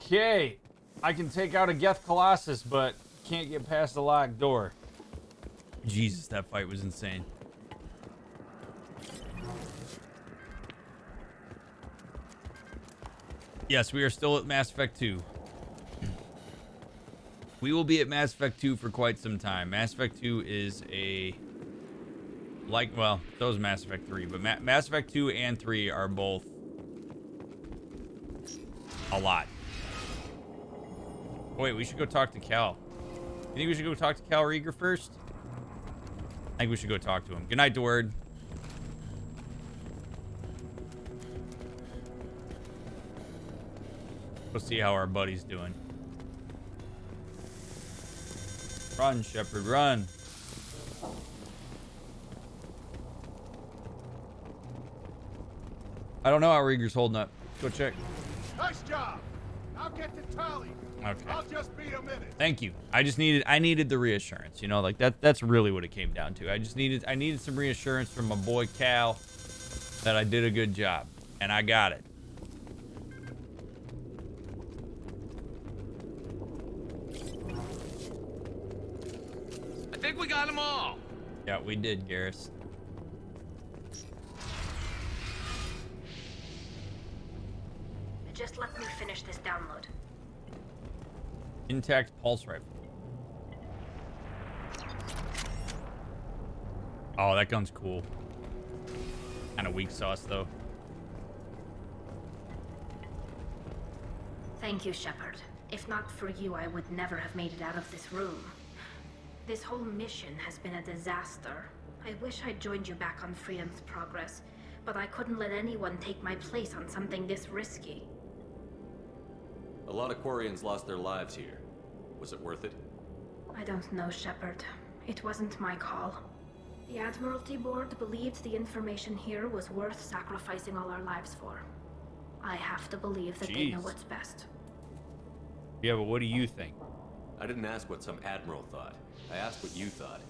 Okay, I can take out a Geth Colossus, but can't get past the locked door. Jesus, that fight was insane. Yes, we are still at Mass Effect 2. We will be at Mass Effect 2 for quite some time. Mass Effect 2 is a... well, so is Mass Effect 3, but Mass Effect 2 and 3 are both a lot. Oh, wait, we should go talk to Cal. You think we should go talk to Cal Rieger first? I think we should go talk to him. Good night, Dward. We'll see how our buddy's doing. Run, Shepard, run. I don't know how Rieger's holding up. Go check. Nice job. I'll get to Tali. Okay. I'll just be a minute. Thank you. I needed the reassurance, you know, like that's really what it came down to. I needed some reassurance from my boy Cal that I did a good job, and I got it. I think we got them all. Yeah, we did, Garrus. Just let me finish this download. Intact pulse rifle. Oh, that gun's cool. Kind of weak sauce, though. Thank you, Shepard. If not for you, I would never have made it out of this room. This whole mission has been a disaster. I wish I'd joined you back on Freedom's Progress, but I couldn't let anyone take my place on something this risky. A lot of Quarians lost their lives here. Was it worth it? I don't know, Shepard. It wasn't my call. The Admiralty Board believed the information here was worth sacrificing all our lives for. I have to believe that they know what's best. Yeah, but what do you think? I didn't ask what some admiral thought. I asked what you thought.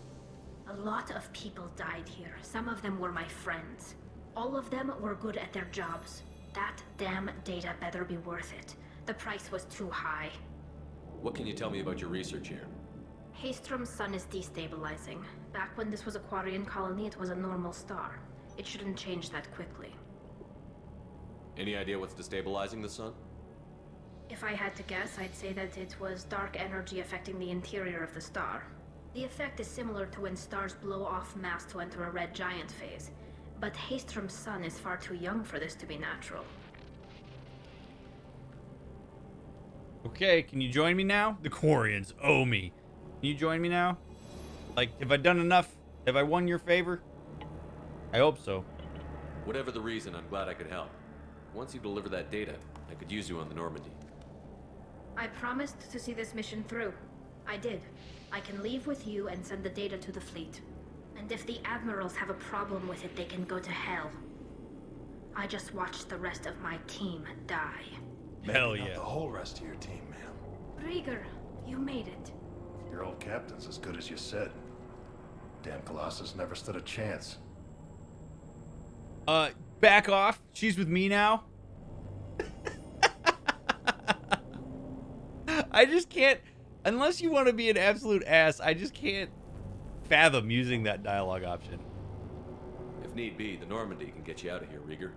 A lot of people died here. Some of them were my friends. All of them were good at their jobs. That damn data better be worth it. The price was too high. What can you tell me about your research here? Haystrom's sun is destabilizing. Back when this was a Quarian colony, it was a normal star. It shouldn't change that quickly. Any idea what's destabilizing the sun? If I had to guess, I'd say that it was dark energy affecting the interior of the star. The effect is similar to when stars blow off mass to enter a red giant phase. But Haystrom's sun is far too young for this to be natural. Okay, can you join me now? The Quarians owe me. Can you join me now? Like, have I done enough? Have I won your favor? I hope so. Whatever the reason, I'm glad I could help. Once you deliver that data, I could use you on the Normandy. I promised to see this mission through. I did. I can leave with you and send the data to the fleet. And if the admirals have a problem with it, they can go to hell. I just watched the rest of my team die. Hell Maybe not yeah. the whole rest of your team, ma'am. Rieger, you made it. Your old captain's as good as you said. Damn Colossus never stood a chance. Back off. She's with me now. I just can't, unless you want to be an absolute ass, I just can't fathom using that dialogue option. If need be, the Normandy can get you out of here, Rieger.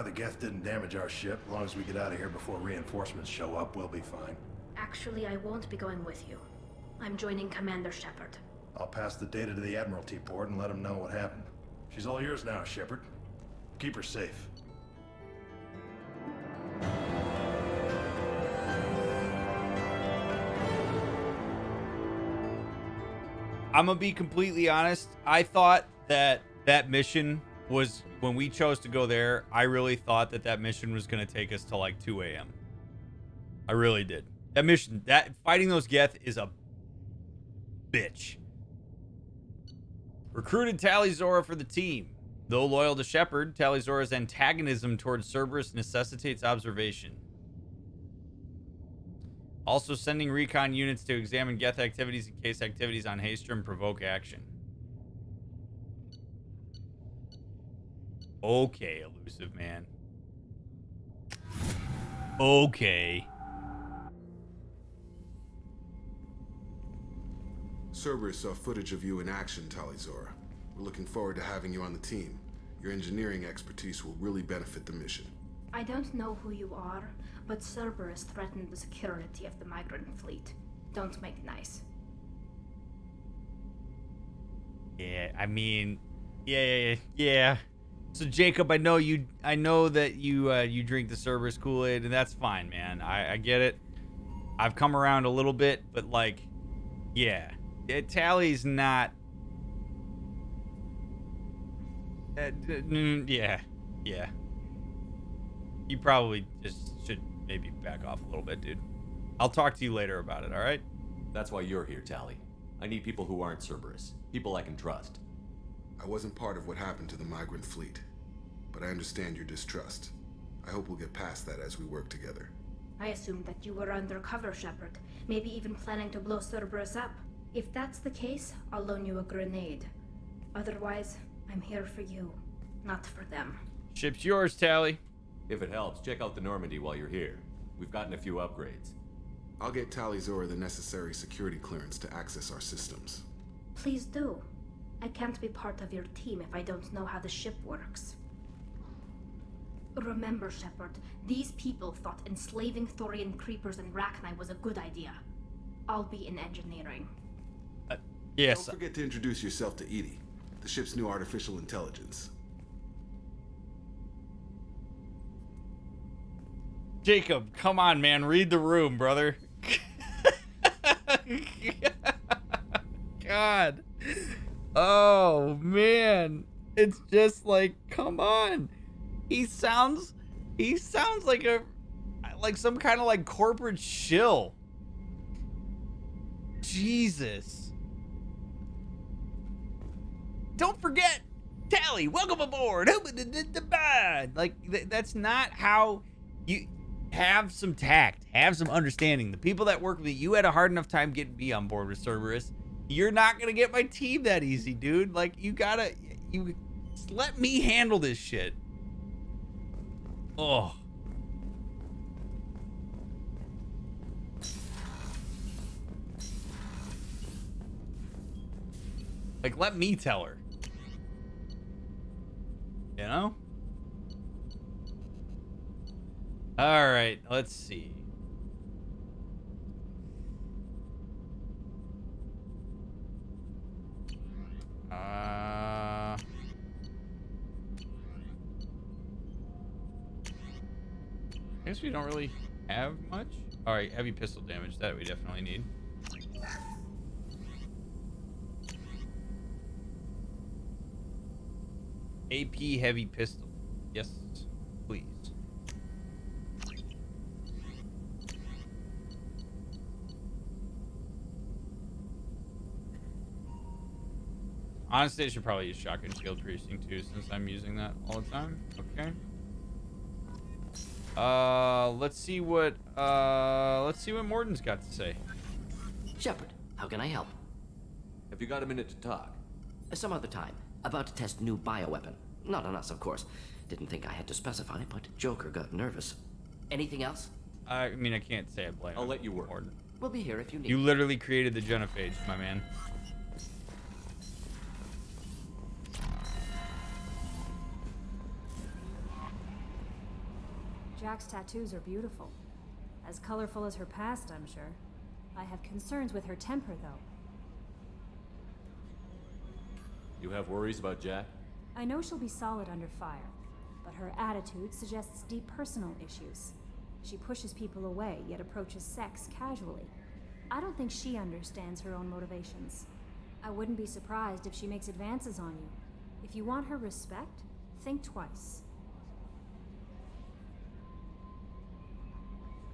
The Geth didn't damage our ship. As long as we get out of here before reinforcements show up, we'll be fine. Actually, I won't be going with you. I'm joining Commander Shepard. I'll pass the data to the Admiralty Board and let them know what happened. She's all yours now, Shepard. Keep her safe. I'm gonna be completely honest. I thought that mission was, when we chose to go there, I really thought that mission was gonna take us to like 2 a.m. I really did. That mission, that fighting those Geth is a bitch. Recruited Tali'Zorah for the team. Though loyal to Shepard, Tali'Zorah's antagonism towards Cerberus necessitates observation. Also sending recon units to examine Geth activities in case activities on Haystrom provoke action. Okay, elusive man. Okay. Cerberus saw footage of you in action, Tali'Zorah. We're looking forward to having you on the team. Your engineering expertise will really benefit the mission. I don't know who you are, but Cerberus threatened the security of the migrant fleet. Don't make nice. Yeah, I mean, yeah. So Jacob, I know that you drink the Cerberus Kool-Aid, and that's fine, man. I get it. I've come around a little bit, but like, yeah, Tally's not. Yeah. You probably just should maybe back off a little bit, dude. I'll talk to you later about it, all right? That's why you're here, Tally. I need people who aren't Cerberus. People I can trust. I wasn't part of what happened to the migrant fleet, but I understand your distrust. I hope we'll get past that as we work together. I assumed that you were undercover, Shepard. Maybe even planning to blow Cerberus up. If that's the case, I'll loan you a grenade. Otherwise, I'm here for you, not for them. Ship's yours, Tally. If it helps, check out the Normandy while you're here. We've gotten a few upgrades. I'll get Tali'Zorah the necessary security clearance to access our systems. Please do. I can't be part of your team if I don't know how the ship works. Remember, Shepard, these people thought enslaving Thorian creepers and Rachni was a good idea. I'll be in engineering. Yes. Don't forget to introduce yourself to Edie, the ship's new artificial intelligence. Jacob, come on, man. Read the room, brother. God. Oh, man. It's just like, come on. He sounds like some kind of like corporate shill. Jesus. Don't forget, Tally, welcome aboard. Like, that's not how you have some tact, have some understanding. The people that work with you had a hard enough time getting me on board with Cerberus. You're not going to get my team that easy, dude. Like, you let me handle this shit. Oh. Like, let me tell her. You know? All right, let's see. I guess we don't really have much. All right, heavy pistol damage. That we definitely need. AP heavy pistol. Yes, please. Honestly, I should probably use shotgun shield piercing too, since I'm using that all the time. Okay. Let's see what Morden's got to say. Shepard, how can I help? Have you got a minute to talk? Some other time. About to test new bioweapon. Not on us, of course. Didn't think I had to specify, but Joker got nervous. Anything else? I mean, I can't say I blame him. I'll let you work. Morden. We'll be here if you need. You literally created the genophage, my man. Jack's tattoos are beautiful. As colorful as her past, I'm sure. I have concerns with her temper, though. You have worries about Jack? I know she'll be solid under fire, but her attitude suggests deep personal issues. She pushes people away, yet approaches sex casually. I don't think she understands her own motivations. I wouldn't be surprised if she makes advances on you. If you want her respect, think twice.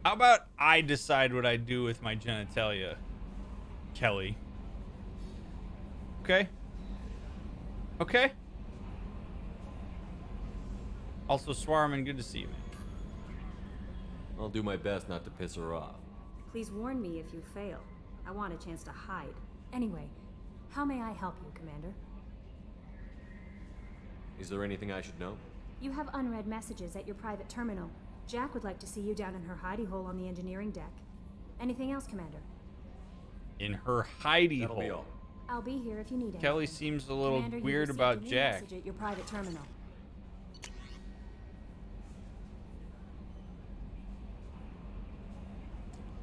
How about I decide what I do with my genitalia, Kelly? Okay? Okay? Also, Swarman, good to see you, man. I'll do my best not to piss her off. Please warn me if you fail. I want a chance to hide. Anyway, how may I help you, Commander? Is there anything I should know? You have unread messages at your private terminal. Jack would like to see you down in her hidey hole on the engineering deck. Anything else, Commander? In her hidey That'll hole. be all. I'll be here if you need anything. Kelly seems a little Commander, you weird received about a new Jack. message at your private terminal.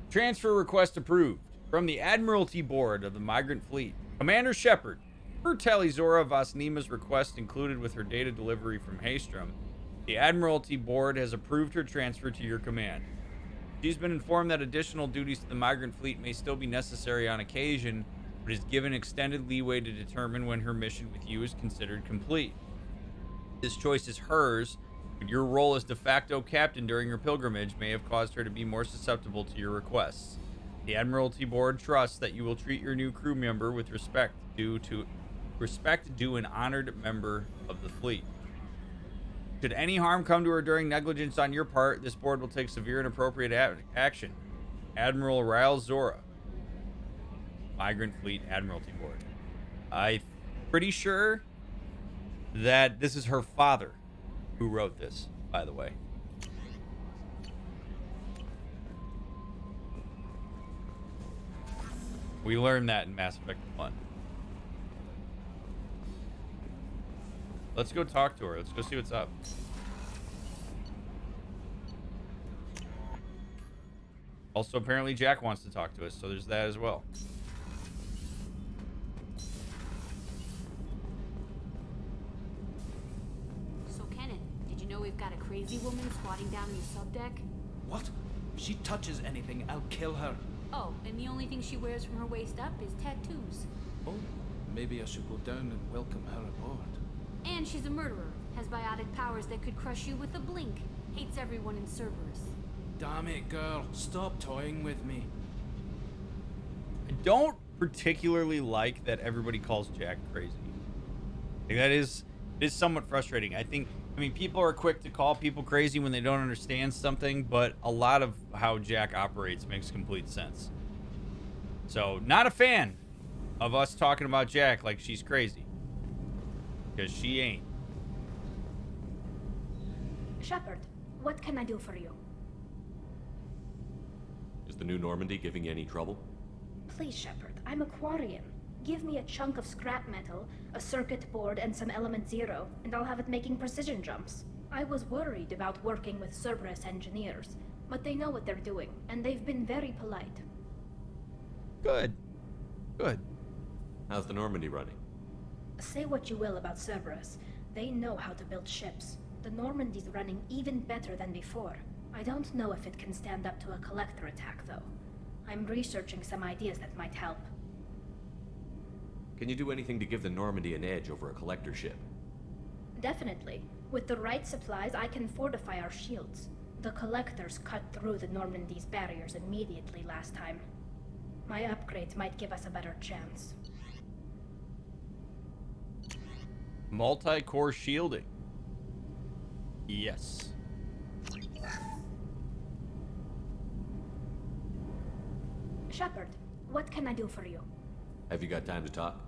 Transfer request approved. From the Admiralty Board of the Migrant Fleet, Commander Shepard, per Talizora Vasnima's request included with her data delivery from Haystrom, the Admiralty Board has approved her transfer to your command. She's been informed that additional duties to the Migrant Fleet may still be necessary on occasion, but is given extended leeway to determine when her mission with you is considered complete. This choice is hers, but your role as de facto captain during her pilgrimage may have caused her to be more susceptible to your requests. The Admiralty Board trusts that you will treat your new crew member with respect due an honored member of the fleet. Should any harm come to her during negligence on your part, this board will take severe and appropriate action. Admiral Rael Zora, Migrant Fleet Admiralty Board. I'm pretty sure that this is her father who wrote this, by the way. We learned that in Mass Effect 1. Let's go talk to her. Let's go see what's up. Also, apparently Jack wants to talk to us, so there's that as well. So, Kenneth, did you know we've got a crazy woman squatting down in the subdeck? What? If she touches anything, I'll kill her. Oh, and the only thing she wears from her waist up is tattoos. Oh, maybe I should go down and welcome her aboard. And she's a murderer, has biotic powers that could crush you with a blink, hates everyone in Cerberus. Damn it, girl. Stop toying with me. I don't particularly like that everybody calls Jack crazy. Like, that is somewhat frustrating. I mean, people are quick to call people crazy when they don't understand something, but a lot of how Jack operates makes complete sense. So, not a fan of us talking about Jack like she's crazy. Because she ain't. Shepard, what can I do for you? Is the new Normandy giving you any trouble? Please, Shepard, I'm a Quarian. Give me a chunk of scrap metal, a circuit board, and some element zero, and I'll have it making precision jumps. I was worried about working with Cerberus engineers, but they know what they're doing, and they've been very polite. Good. Good. How's the Normandy running? Say what you will about Cerberus, they know how to build ships. The Normandy's running even better than before. I don't know if it can stand up to a collector attack, though. I'm researching some ideas that might help. Can you do anything to give the Normandy an edge over a collector ship? Definitely. With the right supplies, I can fortify our shields. The collectors cut through the Normandy's barriers immediately last time. My upgrades might give us a better chance. Multi-core shielding. Yes. Shepard, what can I do for you? Have you got time to talk?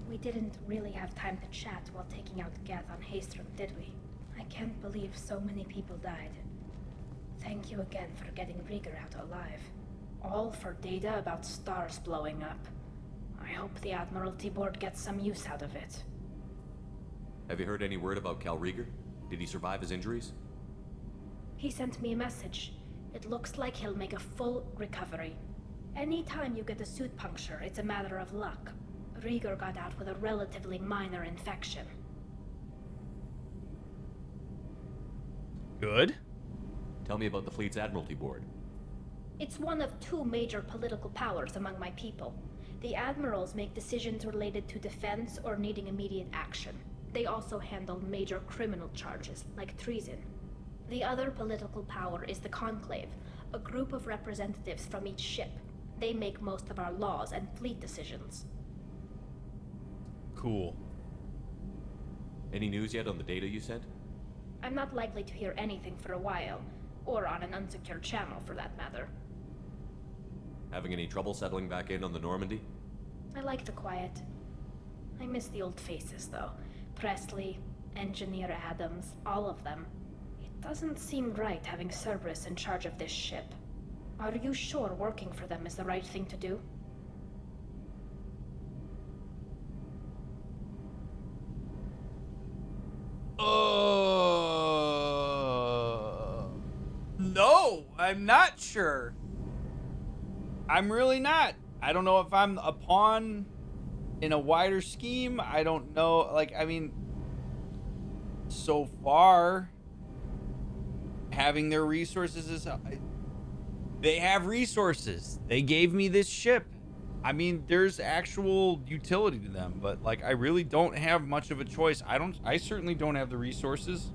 We didn't really have time to chat while taking out Geth on Haestrom, did we? I can't believe so many people died. Thank you again for getting Rieger out alive. All for data about stars blowing up. I hope the Admiralty Board gets some use out of it. Have you heard any word about Cal Rieger? Did he survive his injuries? He sent me a message. It looks like he'll make a full recovery. Anytime you get a suit puncture, it's a matter of luck. Rieger got out with a relatively minor infection. Good. Tell me about the fleet's Admiralty Board. It's one of two major political powers among my people. The admirals make decisions related to defense or needing immediate action. They also handle major criminal charges, like treason. The other political power is the Conclave, a group of representatives from each ship. They make most of our laws and fleet decisions. Cool. Any news yet on the data you sent? I'm not likely to hear anything for a while, or on an unsecured channel for that matter. Having any trouble settling back in on the Normandy? I like the quiet. I miss the old faces, though. Presley, Engineer Adams, all of them. It doesn't seem right having Cerberus in charge of this ship. Are you sure working for them is the right thing to do? No, I'm not sure. I'm really not. I don't know if I'm a pawn in a wider scheme. I don't know. Like, I mean, so far, having their resources is... They have resources. They gave me this ship. I mean, there's actual utility to them, but like, I really don't have much of a choice. I certainly don't have the resources.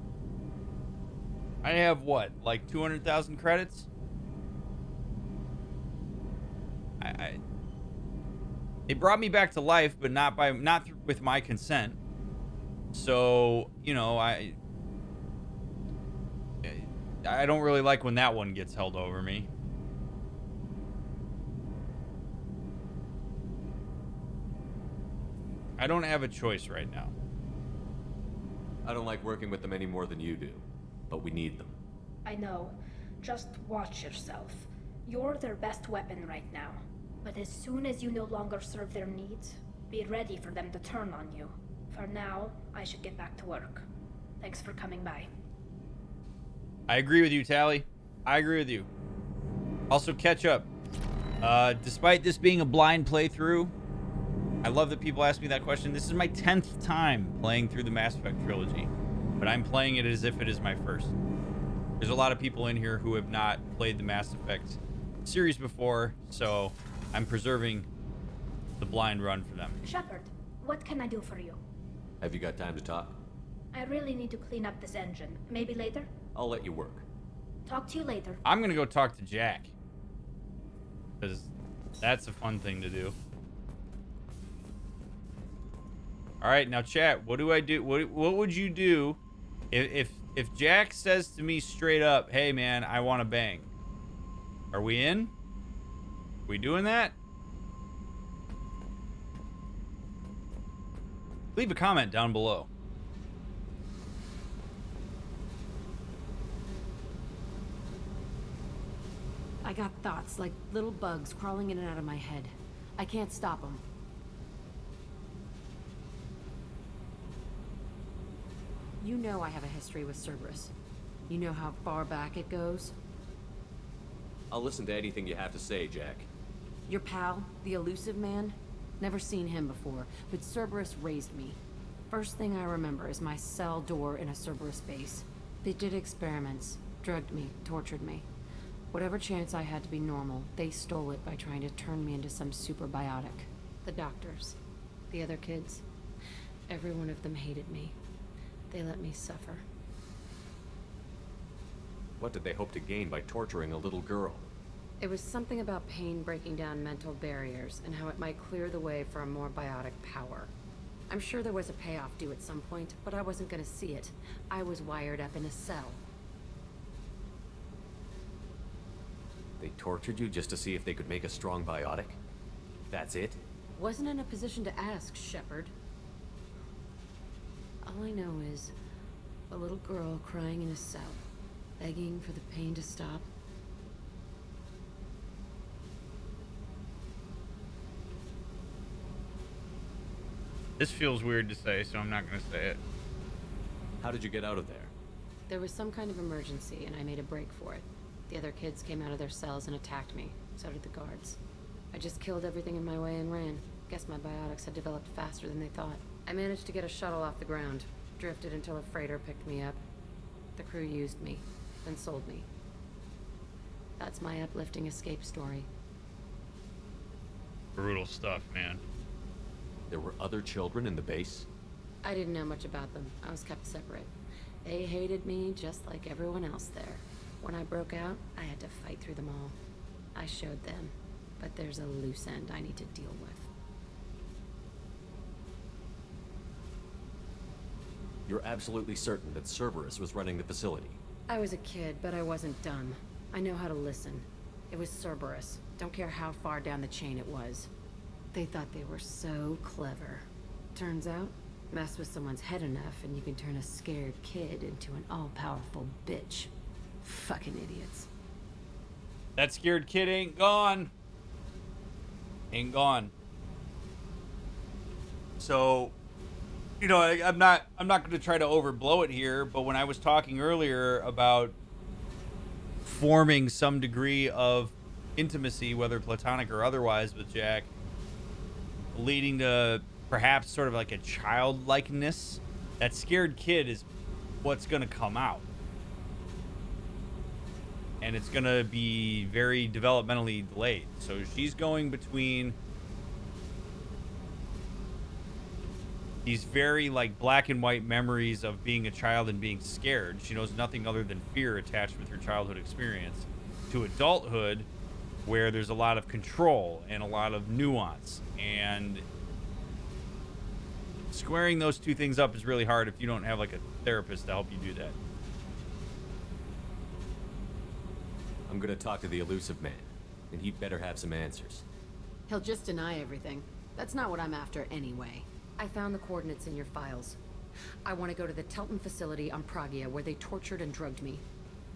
I have what, like 200,000 credits? They brought me back to life, but not with my consent. So, you know, I don't really like when that one gets held over me. I don't have a choice right now. I don't like working with them any more than you do, but we need them. I know. Just watch yourself. You're their best weapon right now. But as soon as you no longer serve their needs, be ready for them to turn on you. For now, I should get back to work. Thanks for coming by. I agree with you, Tally. I agree with you. Also, catch up. Despite this being a blind playthrough, I love that people ask me that question. This is my 10th time playing through the Mass Effect trilogy, but I'm playing it as if it is my first. There's a lot of people in here who have not played the Mass Effect series before, so I'm preserving the blind run for them. Shepard, what can I do for you? Have you got time to talk? I really need to clean up this engine. Maybe later? I'll let you work. Talk to you later. I'm gonna go talk to Jack, because that's a fun thing to do. All right, now chat. What do I do? What would you do if Jack says to me straight up, "Hey man, I want to bang"? Are we in? We doing that? Leave a comment down below. I got thoughts like little bugs crawling in and out of my head. I can't stop them. You know I have a history with Cerberus. You know how far back it goes? I'll listen to anything you have to say, Jack. Your pal, the elusive man? Never seen him before, but Cerberus raised me. First thing I remember is my cell door in a Cerberus base. They did experiments, drugged me, tortured me. Whatever chance I had to be normal, they stole it by trying to turn me into some super biotic. The doctors, the other kids, every one of them hated me. They let me suffer. What did they hope to gain by torturing a little girl? It was something about pain breaking down mental barriers and how it might clear the way for a more biotic power. I'm sure there was a payoff due at some point, but I wasn't gonna see it. I was wired up in a cell. They tortured you just to see if they could make a strong biotic? That's it? Wasn't in a position to ask, Shepard. All I know is a little girl crying in a cell, begging for the pain to stop. This feels weird to say, so I'm not going to say it. How did you get out of there? There was some kind of emergency, and I made a break for it. The other kids came out of their cells and attacked me. So did the guards. I just killed everything in my way and ran. Guess my biotics had developed faster than they thought. I managed to get a shuttle off the ground. Drifted until a freighter picked me up. The crew used me, then sold me. That's my uplifting escape story. Brutal stuff, man. There were other children in the base? I didn't know much about them. I was kept separate. They hated me just like everyone else there. When I broke out, I had to fight through them all. I showed them, but there's a loose end I need to deal with. You're absolutely certain that Cerberus was running the facility? I was a kid, but I wasn't dumb. I know how to listen. It was Cerberus. Don't care how far down the chain it was. They thought they were so clever. Turns out, mess with someone's head enough and you can turn a scared kid into an all-powerful bitch. Fucking idiots. That scared kid ain't gone. Ain't gone. So, you know, I'm not going to try to overblow it here, but when I was talking earlier about forming some degree of intimacy, whether platonic or otherwise, with Jack, leading to perhaps sort of like a childlikeness, that scared kid is what's going to come out. And it's going to be very developmentally delayed. So she's going between these very like black and white memories of being a child and being scared. She knows nothing other than fear attached with her childhood experience, to adulthood where there's a lot of control and a lot of nuance. And squaring those two things up is really hard if you don't have like a therapist to help you do that. I'm gonna talk to the elusive man, and he'd better have some answers. He'll just deny everything. That's not what I'm after anyway. I found the coordinates in your files. I want to go to the Telton facility on Pragia where they tortured and drugged me.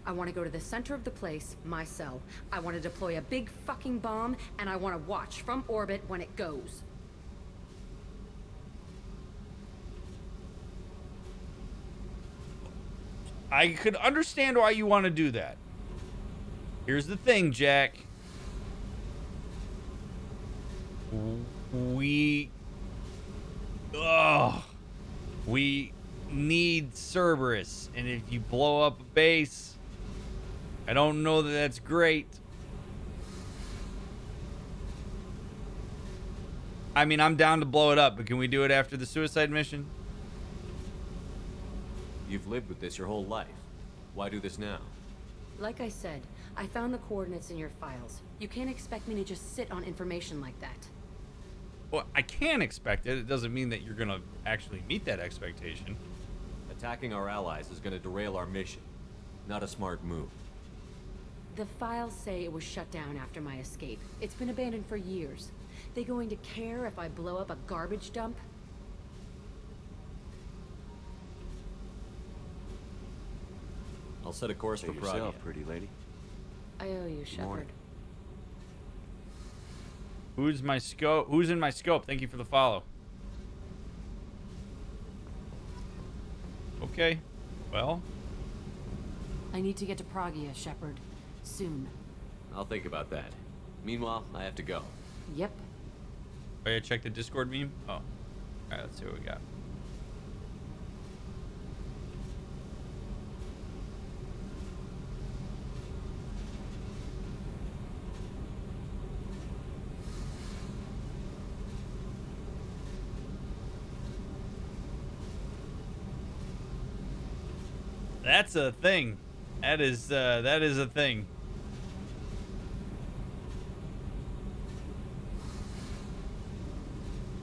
I want to go to the center of the place, my cell. I want to deploy a big fucking bomb, and I want to watch from orbit when it goes. I could understand why you want to do that. Here's the thing, Jack. We need Cerberus, and if you blow up a base, I don't know that that's great. I mean, I'm down to blow it up, but can we do it after the suicide mission? You've lived with this your whole life. Why do this now? Like I said, I found the coordinates in your files. You can't expect me to just sit on information like that. Well, I can expect it. It doesn't mean that you're going to actually meet that expectation. Attacking our allies is going to derail our mission. Not a smart move. The files say it was shut down after my escape. It's been abandoned for years. They going to care if I blow up a garbage dump? I'll set a course for Prague. Yourself, pretty lady. I owe you, Shepard. Who's my scope? Who's in my scope? Thank you for the follow. Okay. Well. I need to get to Pragia, Shepard. Soon. I'll think about that. Meanwhile, I have to go. Yep. Oh, yeah, check the Discord meme? Oh. Alright, let's see what we got. That's a thing. That is a thing.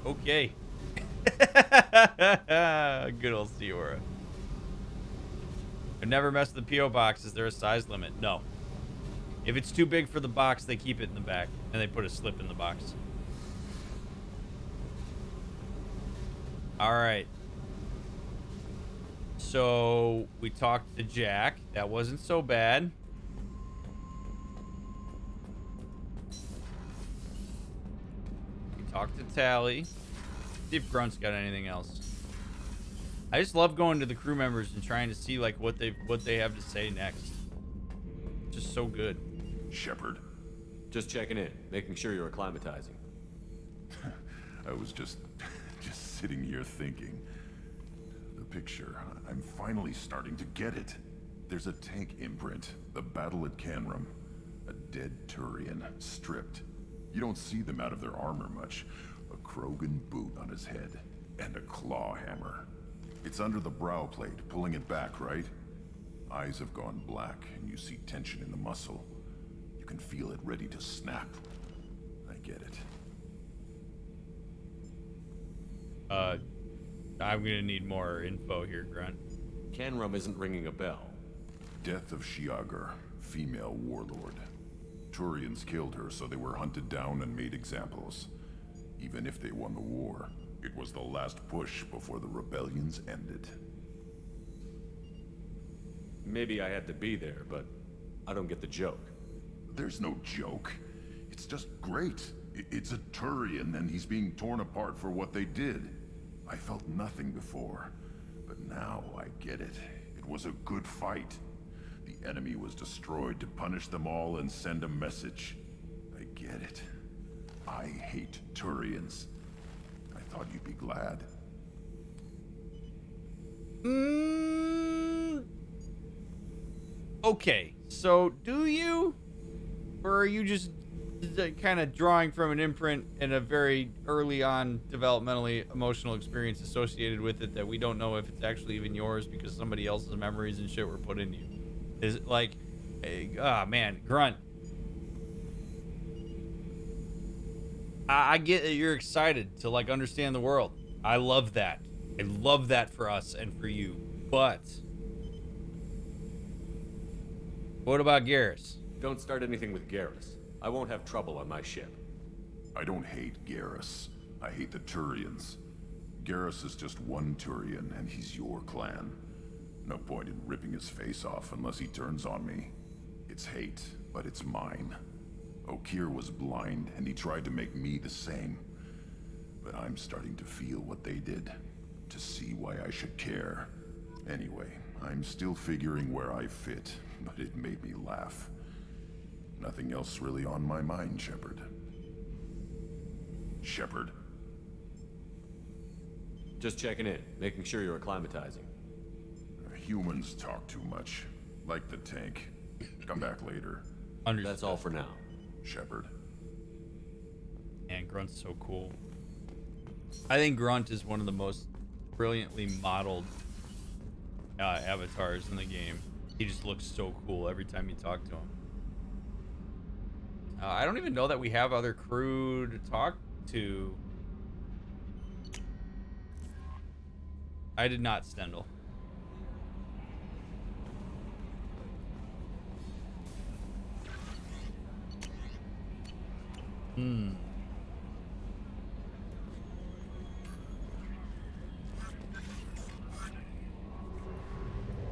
Okay. Good old Seora. I've never messed with the P.O. box. Is there a size limit? No. If it's too big for the box, they keep it in the back. And they put a slip in the box. Alright. So, we talked to Jack. That wasn't so bad. We talked to Tally. See if Grunt's got anything else. I just love going to the crew members and trying to see like what they have to say next. Just so good. Shepard. Just checking in, making sure you're acclimatizing. I was just sitting here thinking. The picture, I'm finally starting to get it. There's a tank imprint, the battle at Canrum. A dead Turian, stripped. You don't see them out of their armor much. A Krogan boot on his head, and a claw hammer. It's under the brow plate, pulling it back, right? Eyes have gone black, and you see tension in the muscle. You can feel it ready to snap. I get it. I'm gonna need more info here, Grunt. Canrum isn't ringing a bell. Death of Shiagar, female warlord. Turians killed her, so they were hunted down and made examples. Even if they won the war, it was the last push before the rebellions ended. Maybe I had to be there, but I don't get the joke. There's no joke. It's just great. It's a Turian, and he's being torn apart for what they did. I felt nothing before, but now I get it. It was a good fight. The enemy was destroyed to punish them all and send a message. I get it. I hate Turians. I thought you'd be glad. Okay, so do you? Or are you just kind of drawing from an imprint and a very early on developmentally emotional experience associated with it that we don't know if it's actually even yours because somebody else's memories and shit were put in you? Is it like, man, Grunt. I get that you're excited to like understand the world. I love that. I love that for us and for you. But what about Garrus? Don't start anything with Garrus. I won't have trouble on my ship. I don't hate Garrus. I hate the Turians. Garrus is just one Turian, and he's your clan. No point in ripping his face off unless he turns on me. It's hate, but it's mine. Okeer was blind, and he tried to make me the same. But I'm starting to feel what they did, to see why I should care. Anyway, I'm still figuring where I fit, but it made me laugh. Nothing else really on my mind, Shepard. Shepard? Just checking in, making sure you're acclimatizing. Humans talk too much. Like the tank. Come back later. That's all for now. Shepard. And Grunt's so cool. I think Grunt is one of the most brilliantly modeled avatars in the game. He just looks so cool every time you talk to him. I don't even know that we have other crew to talk to. I did not, Stendhal.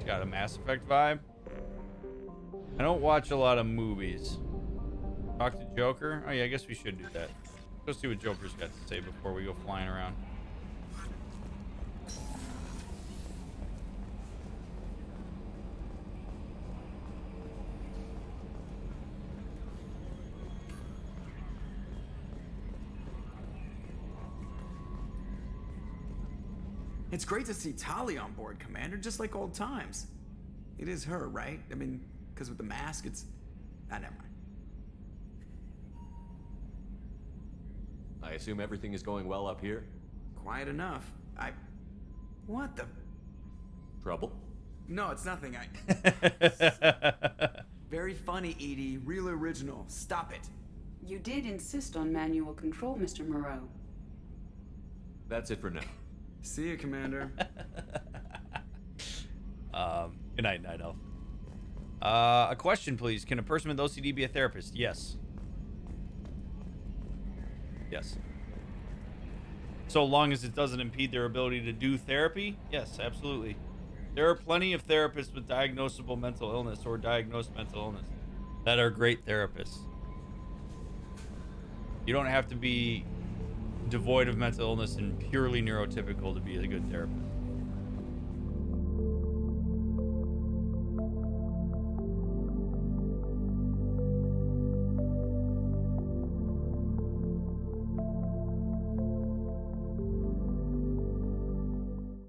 Got a Mass Effect vibe. I don't watch a lot of movies. Talk to Joker? Oh yeah, I guess we should do that. Let's see what Joker's got to say before we go flying around. It's great to see Tali on board, Commander, just like old times. It is her, right? I mean, because with the mask, it's... Ah, never mind. I assume everything is going well up here? Quiet enough. What the... Trouble? No, it's nothing. Very funny, Edie. Real original. Stop it. You did insist on manual control, Mr. Moreau. That's it for now. See you, Commander. Good night, Night Elf. A question, please. Can a person with OCD be a therapist? Yes. Yes. So long as it doesn't impede their ability to do therapy? Yes, absolutely. There are plenty of therapists with diagnosable mental illness or diagnosed mental illness that are great therapists. You don't have to be devoid of mental illness and purely neurotypical to be a good therapist.